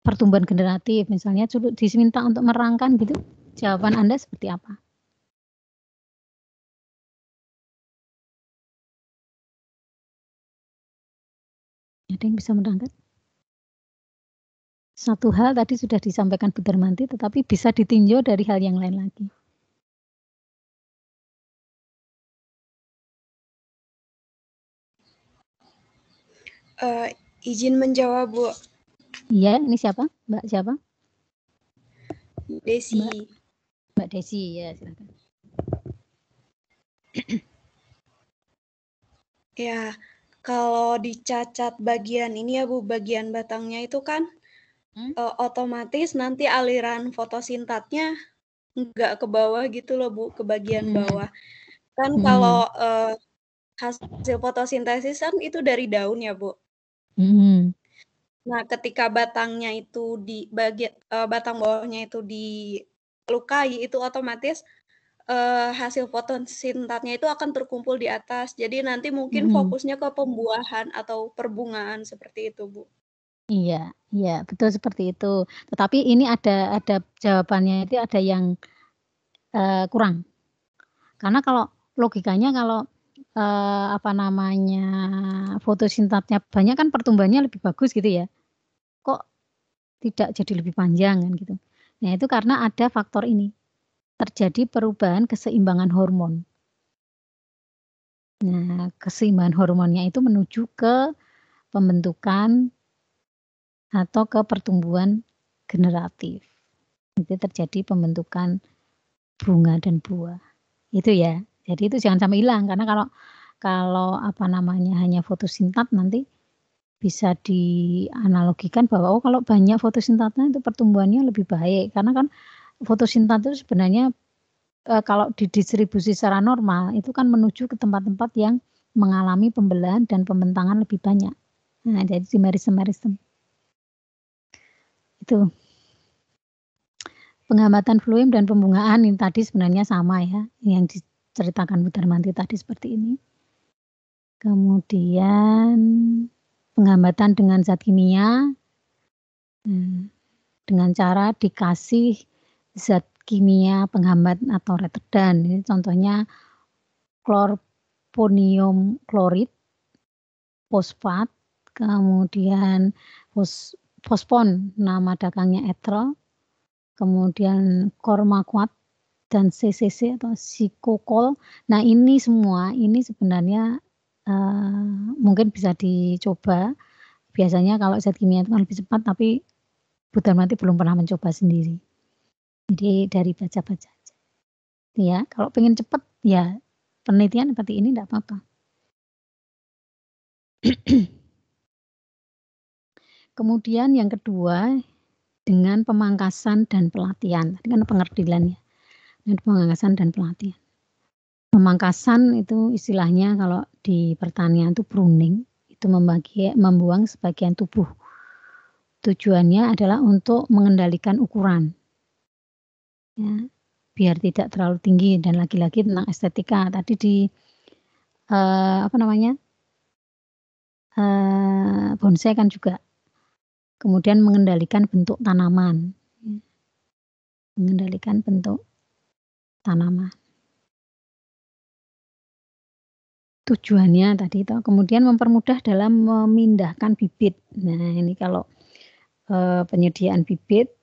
pertumbuhan generatif. Misalnya diminta untuk merangkan gitu, jawaban Anda seperti apa? Ada yang bisa menerangkan? Satu hal tadi sudah disampaikan Bu Darmanti, tetapi bisa ditinjau dari hal yang lain lagi. Izin menjawab, Bu. Iya, ini siapa? Mbak siapa? Desi. Mbak Desi, ya silakan. Ya, kalau dicacat bagian ini ya Bu, bagian batangnya itu kan otomatis nanti aliran fotosintatnya nggak ke bawah gitu loh Bu, ke bagian bawah. Kan kalau hasil fotosintesis kan itu dari daun ya Bu. Nah, ketika batangnya itu di batang bawahnya itu dilukai, itu otomatis hasil fotosintatnya itu akan terkumpul di atas. Jadi nanti mungkin fokusnya ke pembuahan atau perbungaan seperti itu, Bu. Iya, iya, betul seperti itu. Tetapi ini ada jawabannya itu ada yang kurang. Karena kalau logikanya kalau fotosintatnya banyak kan pertumbuhannya lebih bagus gitu ya. Kok tidak jadi lebih panjang kan gitu. Nah, itu karena ada faktor ini. Terjadi perubahan keseimbangan hormon. Nah, keseimbangan hormonnya itu menuju ke pembentukan atau ke pertumbuhan generatif. Itu terjadi pembentukan bunga dan buah. Itu ya. Jadi itu jangan sampai hilang karena kalau hanya fotosintat nanti bisa dianalogikan bahwa kalau banyak fotosintatnya itu pertumbuhannya lebih baik karena kan fotosintat itu sebenarnya kalau didistribusi secara normal itu kan menuju ke tempat-tempat yang mengalami pembelahan dan pembentangan lebih banyak. Nah, jadi di meristem itu penghambatan fluim dan pembungaan ini tadi sebenarnya sama ya yang diceritakan Bu Darmanti tadi seperti ini. Kemudian penghambatan dengan zat kimia dengan cara dikasih zat kimia penghambat atau retardan. Ini contohnya chlorphonium klorid, fosfat, kemudian fosfon, nama dagangnya etrol, kemudian kormaquat dan CCC atau sikokol. Nah ini semua ini sebenarnya mungkin bisa dicoba. Biasanya kalau zat kimia itu kan lebih cepat, tapi Bu Darmanti belum pernah mencoba sendiri. Jadi dari baca-baca aja. Ya, kalau pengen cepat ya penelitian seperti ini enggak apa-apa. Kemudian yang kedua dengan pemangkasan dan pelatihan. Tadi kan pengertiannya. Dengan pemangkasan dan pelatihan. Pemangkasan itu istilahnya kalau di pertanian itu pruning, itu membuang sebagian tubuh. Tujuannya adalah untuk mengendalikan ukuran. Ya, biar tidak terlalu tinggi dan lagi-lagi tentang estetika. Tadi di bonsai kan juga. Kemudian mengendalikan bentuk tanaman. Mengendalikan bentuk tanaman. Tujuannya tadi itu kemudian mempermudah dalam memindahkan bibit. Nah, ini kalau penyediaan bibit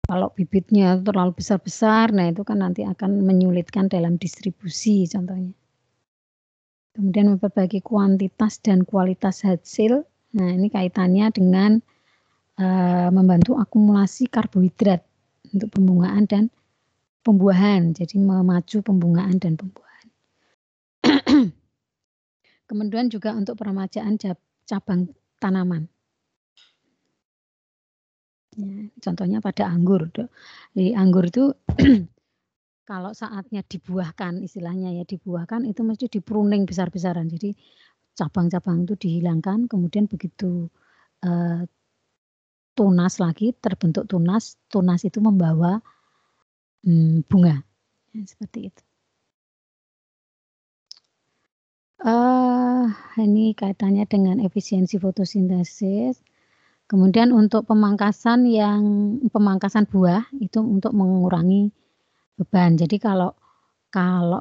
Kalau bibitnya terlalu besar-besar, nah itu kan nanti akan menyulitkan dalam distribusi contohnya. Kemudian memperbaiki kuantitas dan kualitas hasil. Nah, ini kaitannya dengan membantu akumulasi karbohidrat untuk pembungaan dan pembuahan. Jadi memacu pembungaan dan pembuahan. Kemudian juga untuk peremajaan cabang tanaman. Ya, contohnya pada anggur. Di anggur itu kalau saatnya dibuahkan, istilahnya ya dibuahkan itu mesti dipruning besar-besaran. Jadi cabang-cabang itu dihilangkan, kemudian begitu tunas lagi, terbentuk tunas itu membawa bunga. Ya, seperti itu. Ini kaitannya dengan efisiensi fotosintesis. Kemudian untuk pemangkasan buah itu untuk mengurangi beban. Jadi kalau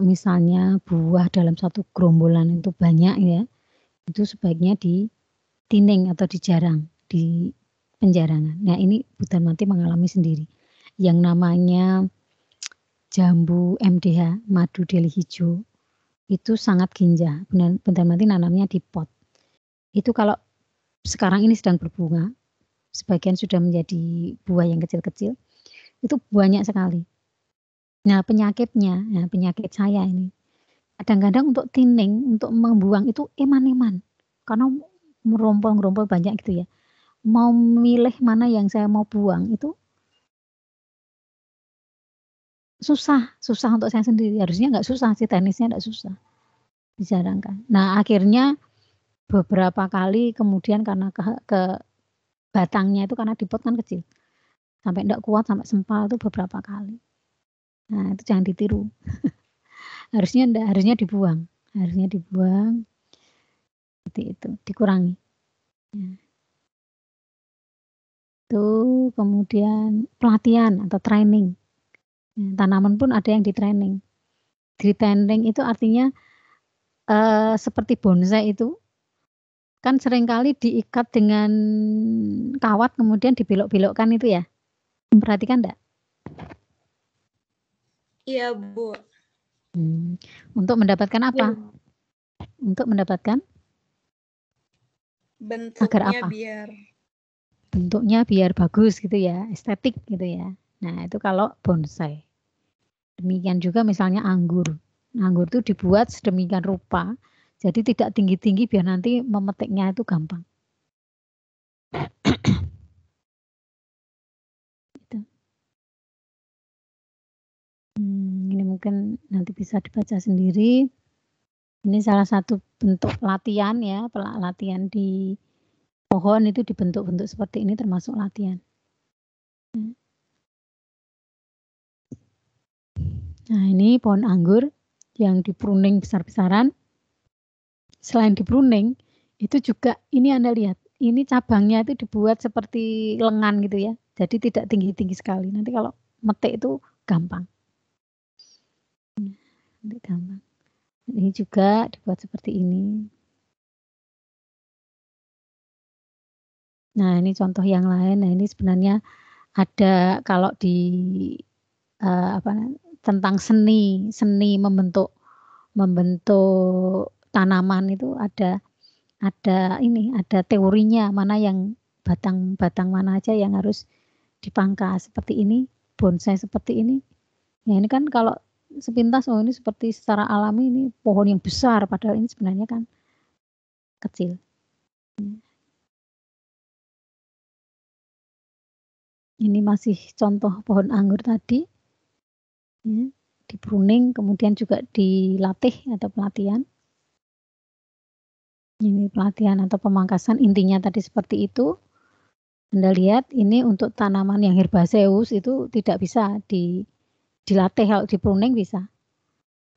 misalnya buah dalam satu gerombolan itu banyak ya, itu sebaiknya ditining atau dijarang, di penjarangan. Nah ini Bu Darmanti mengalami sendiri. Yang namanya jambu MDH, madu deli hijau, itu sangat ginjal. Bu Darmanti nanamnya di pot. Itu kalau sekarang ini sedang berbunga, sebagian sudah menjadi buah yang kecil-kecil, itu banyak sekali. Nah penyakitnya, penyakit saya ini, kadang-kadang untuk tining, untuk membuang itu eman-eman. Karena merompol-merompol banyak gitu ya. Mau milih mana yang saya mau buang itu susah untuk saya sendiri. Harusnya nggak susah sih, teknisnya nggak susah. Dijarangkan. Nah akhirnya beberapa kali kemudian karena ke batangnya itu karena di pot kan kecil. Sampai enggak kuat, sampai sempal itu beberapa kali. Nah, itu jangan ditiru. harusnya dibuang. Harusnya dibuang. Seperti itu, dikurangi. Ya. Itu kemudian pelatihan atau training. Ya, tanaman pun ada yang di training. Di training itu artinya seperti bonsai itu kan seringkali diikat dengan kawat kemudian dibelok-belokkan itu ya. Memperhatikan enggak? Iya, Bu. Untuk mendapatkan apa? Untuk mendapatkan bentuknya bentuknya biar bagus gitu ya, estetik gitu ya. Nah, itu kalau bonsai. Demikian juga misalnya anggur. Anggur itu dibuat sedemikian rupa, jadi tidak tinggi-tinggi biar nanti memetiknya itu gampang. Gitu. Ini mungkin nanti bisa dibaca sendiri. Ini salah satu bentuk latihan ya, latihan di pohon itu dibentuk-bentuk seperti ini termasuk latihan. Nah ini pohon anggur yang dipruning besar-besaran. Selain dipruning, itu juga ini Anda lihat, ini cabangnya itu dibuat seperti lengan gitu ya. Jadi tidak tinggi-tinggi sekali. Nanti kalau metik itu gampang. Nanti gampang. Ini juga dibuat seperti ini. Nah ini contoh yang lain. Nah ini sebenarnya ada kalau di tentang seni membentuk tanaman itu ada teorinya, mana yang batang mana aja yang harus dipangkas seperti ini, bonsai seperti ini. Ya ini kan kalau sepintas ini seperti secara alami ini pohon yang besar padahal ini sebenarnya kan kecil. Ini masih contoh pohon anggur tadi. Ya, di pruning kemudian juga dilatih atau pelatihan. Ini pelatihan atau pemangkasan intinya tadi seperti itu. Anda lihat ini untuk tanaman yang herbaceus itu tidak bisa dilatih, kalau di pruning bisa.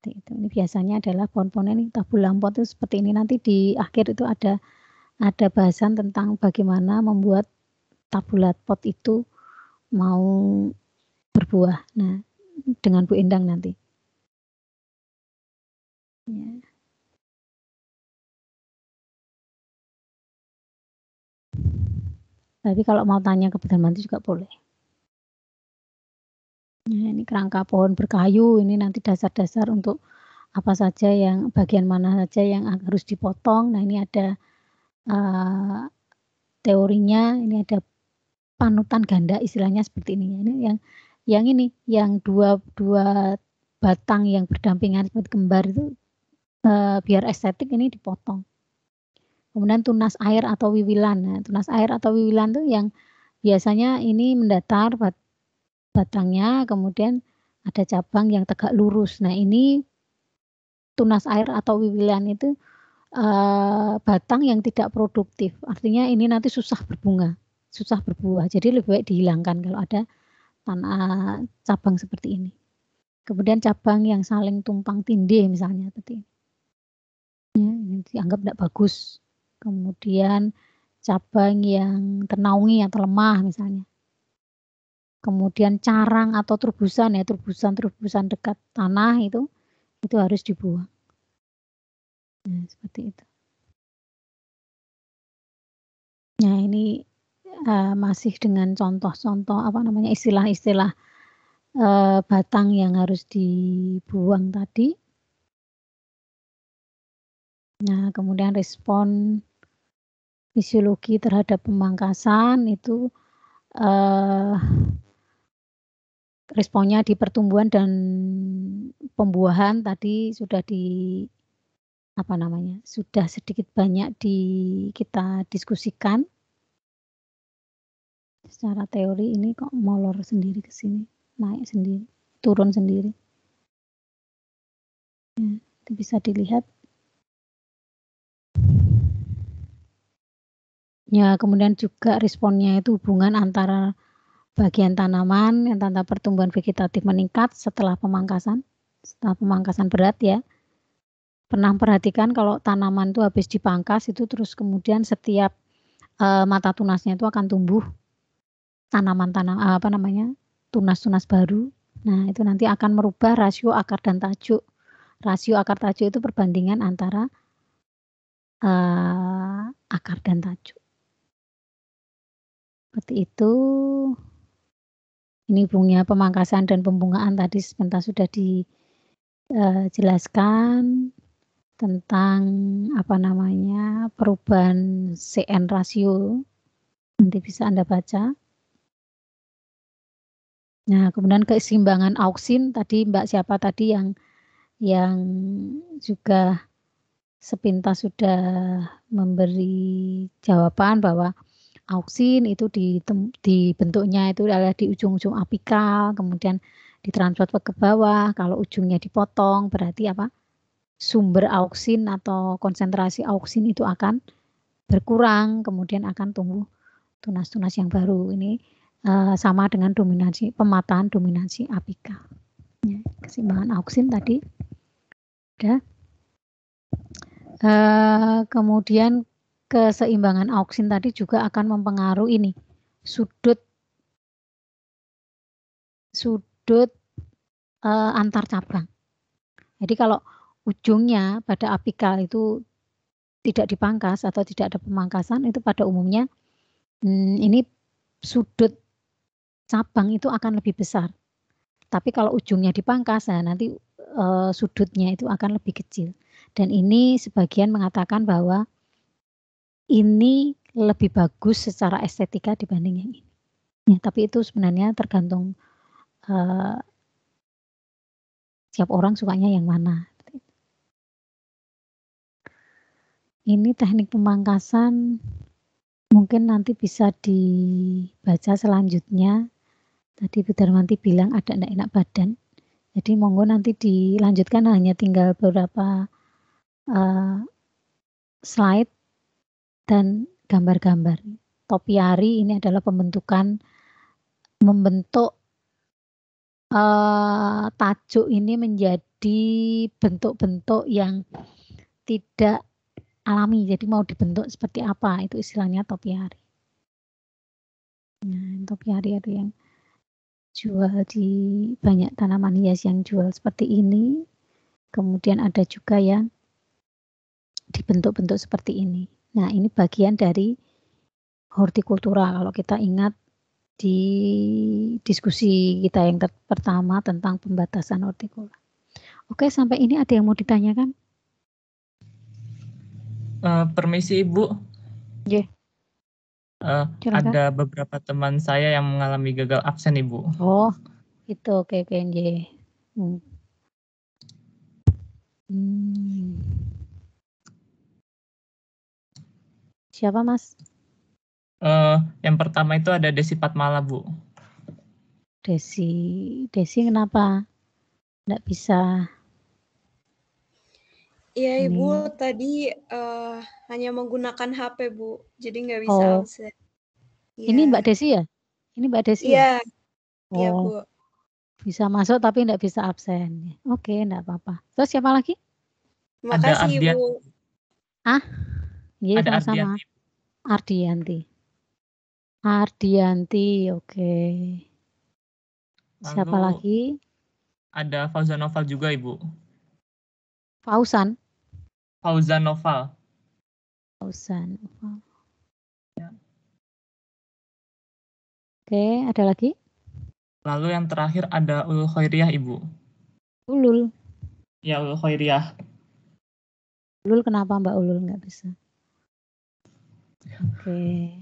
Ini biasanya adalah pohon-pohon ini tabulampot itu seperti ini. Nanti di akhir itu ada bahasan tentang bagaimana membuat tabulat pot itu mau berbuah. Nah, dengan Bu Endang nanti. Ya. Tapi kalau mau tanya ke Bu Darmanti juga boleh. Ya, ini kerangka pohon berkayu, ini nanti dasar-dasar untuk apa saja yang bagian mana saja yang harus dipotong. Nah, ini ada teorinya, ini ada panutan ganda istilahnya seperti ini. Ini yang dua batang yang berdampingan seperti kembar itu biar estetik ini dipotong. Kemudian tunas air atau wiwilan. Nah, tunas air atau wiwilan itu yang biasanya ini mendatar batangnya, kemudian ada cabang yang tegak lurus. Nah, ini tunas air atau wiwilan itu batang yang tidak produktif. Artinya ini nanti susah berbunga, susah berbuah. Jadi lebih baik dihilangkan kalau ada cabang seperti ini. Kemudian cabang yang saling tumpang tindih misalnya seperti ini. Ya, ini dianggap tidak bagus. Kemudian cabang yang ternaungi atau lemah misalnya. Kemudian carang atau turbusan ya, turbusan dekat tanah itu harus dibuang. Nah, seperti itu. Nah, ini masih dengan contoh-contoh istilah-istilah batang yang harus dibuang tadi. Nah, kemudian respon fisiologi terhadap pemangkasan itu responnya di pertumbuhan dan pembuahan tadi sudah sudah sedikit banyak kita diskusikan. Secara teori ini kok molor sendiri ke sini, naik sendiri, turun sendiri. Ya, itu bisa dilihat. Ya, kemudian juga responnya itu hubungan antara bagian tanaman yang tanda pertumbuhan vegetatif meningkat setelah pemangkasan berat ya. Pernah perhatikan kalau tanaman itu habis dipangkas itu terus kemudian setiap mata tunasnya itu akan tumbuh tunas-tunas baru. Nah, itu nanti akan merubah rasio akar dan tajuk. Rasio akar tajuk itu perbandingan antara akar dan tajuk. Seperti itu. Ini hubungannya pemangkasan dan pembungaan tadi sebentar sudah dijelaskan tentang perubahan CN rasio. Nanti bisa Anda baca. Nah, kemudian keseimbangan auksin tadi Mbak siapa tadi yang juga sepintas sudah memberi jawaban bahwa auksin itu dibentuknya itu adalah di ujung-ujung apikal, kemudian ditransfer ke bawah. Kalau ujungnya dipotong berarti sumber auksin atau konsentrasi auksin itu akan berkurang, kemudian akan tumbuh tunas-tunas yang baru. Ini sama dengan pemataan dominasi apikal. Ya, keseimbangan auksin tadi udah. Kemudian keseimbangan auksin tadi juga akan mempengaruhi ini sudut antar cabang. Jadi kalau ujungnya pada apikal itu tidak dipangkas atau tidak ada pemangkasan, itu pada umumnya ini sudut cabang itu akan lebih besar. Tapi kalau ujungnya dipangkas, nanti sudutnya itu akan lebih kecil. Dan ini sebagian mengatakan bahwa ini lebih bagus secara estetika dibanding yang ini. Ya, tapi itu sebenarnya tergantung setiap orang sukanya yang mana. Ini teknik pemangkasan mungkin nanti bisa dibaca selanjutnya. Tadi Bu Darmanti bilang ada enggak enak badan. Jadi monggo nanti dilanjutkan, hanya tinggal beberapa slide dan gambar-gambar. Topiari ini adalah membentuk tajuk ini menjadi bentuk-bentuk yang tidak alami. Jadi mau dibentuk seperti apa, itu istilahnya topiari. Nah, topiari ada yang jual di banyak tanaman hias yang jual seperti ini. Kemudian ada juga yang dibentuk-bentuk seperti ini. Nah, ini bagian dari hortikultura. Kalau kita ingat di diskusi kita yang pertama tentang pembatasan hortikular. Oke, sampai ini ada yang mau ditanyakan? Permisi Ibu. Yeah. Ada beberapa teman saya yang mengalami gagal absen Ibu. Oh, itu oke. Siapa Mas? Yang pertama itu ada Desi Fatmala Bu. Desi kenapa nggak bisa? Iya Ibu, tadi hanya menggunakan HP Bu, jadi nggak bisa absen. Ini Mbak Desi ya? Ini Mbak Desi ya? Iya Oh, Bu. bisa masuk tapi nggak bisa absen. Oke, nggak apa-apa. Terus siapa lagi? Makasih Ibu. Iya, ada sama-sama. Ardianti, oke. Siapa lagi? Ada Fauzan Noval juga Ibu. Fauzan Noval. Ya. Oke, ada lagi? Lalu yang terakhir ada Ulul Khairiyah Ibu. Ulul. Ya, Ulul Khairiyah. Ulul kenapa Mbak Ulul nggak bisa? Oke.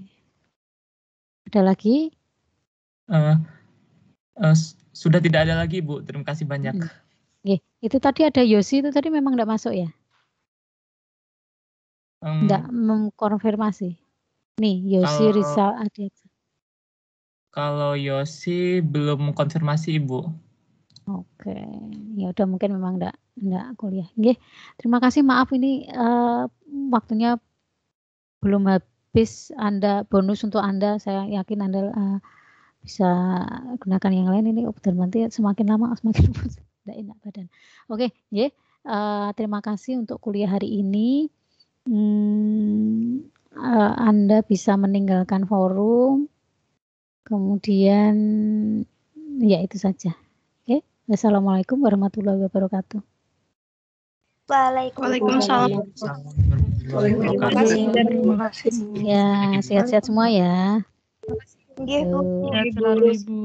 Ada lagi? Sudah tidak ada lagi Bu. Terima kasih banyak. Itu tadi ada Yosi, itu tadi memang nggak masuk ya? Nggak mengkonfirmasi. Nih, Yosi Rizal Adiaksa. Kalau Yosi belum konfirmasi Ibu. Oke, ya udah mungkin memang enggak kuliah. Nggih, terima kasih. Maaf ini waktunya belum habis. Anda bonus untuk Anda. Saya yakin Anda bisa gunakan yang lain. Ini dan nanti semakin lama semakin tidak enak badan. Oke, terima kasih untuk kuliah hari ini. Anda bisa meninggalkan forum. Kemudian ya itu saja. Oke. Assalamualaikum warahmatullahi wabarakatuh. Waalaikumsalam. Terima kasih. Ya, sehat-sehat semua ya. Nggih, Bu. Sehat selalu Ibu.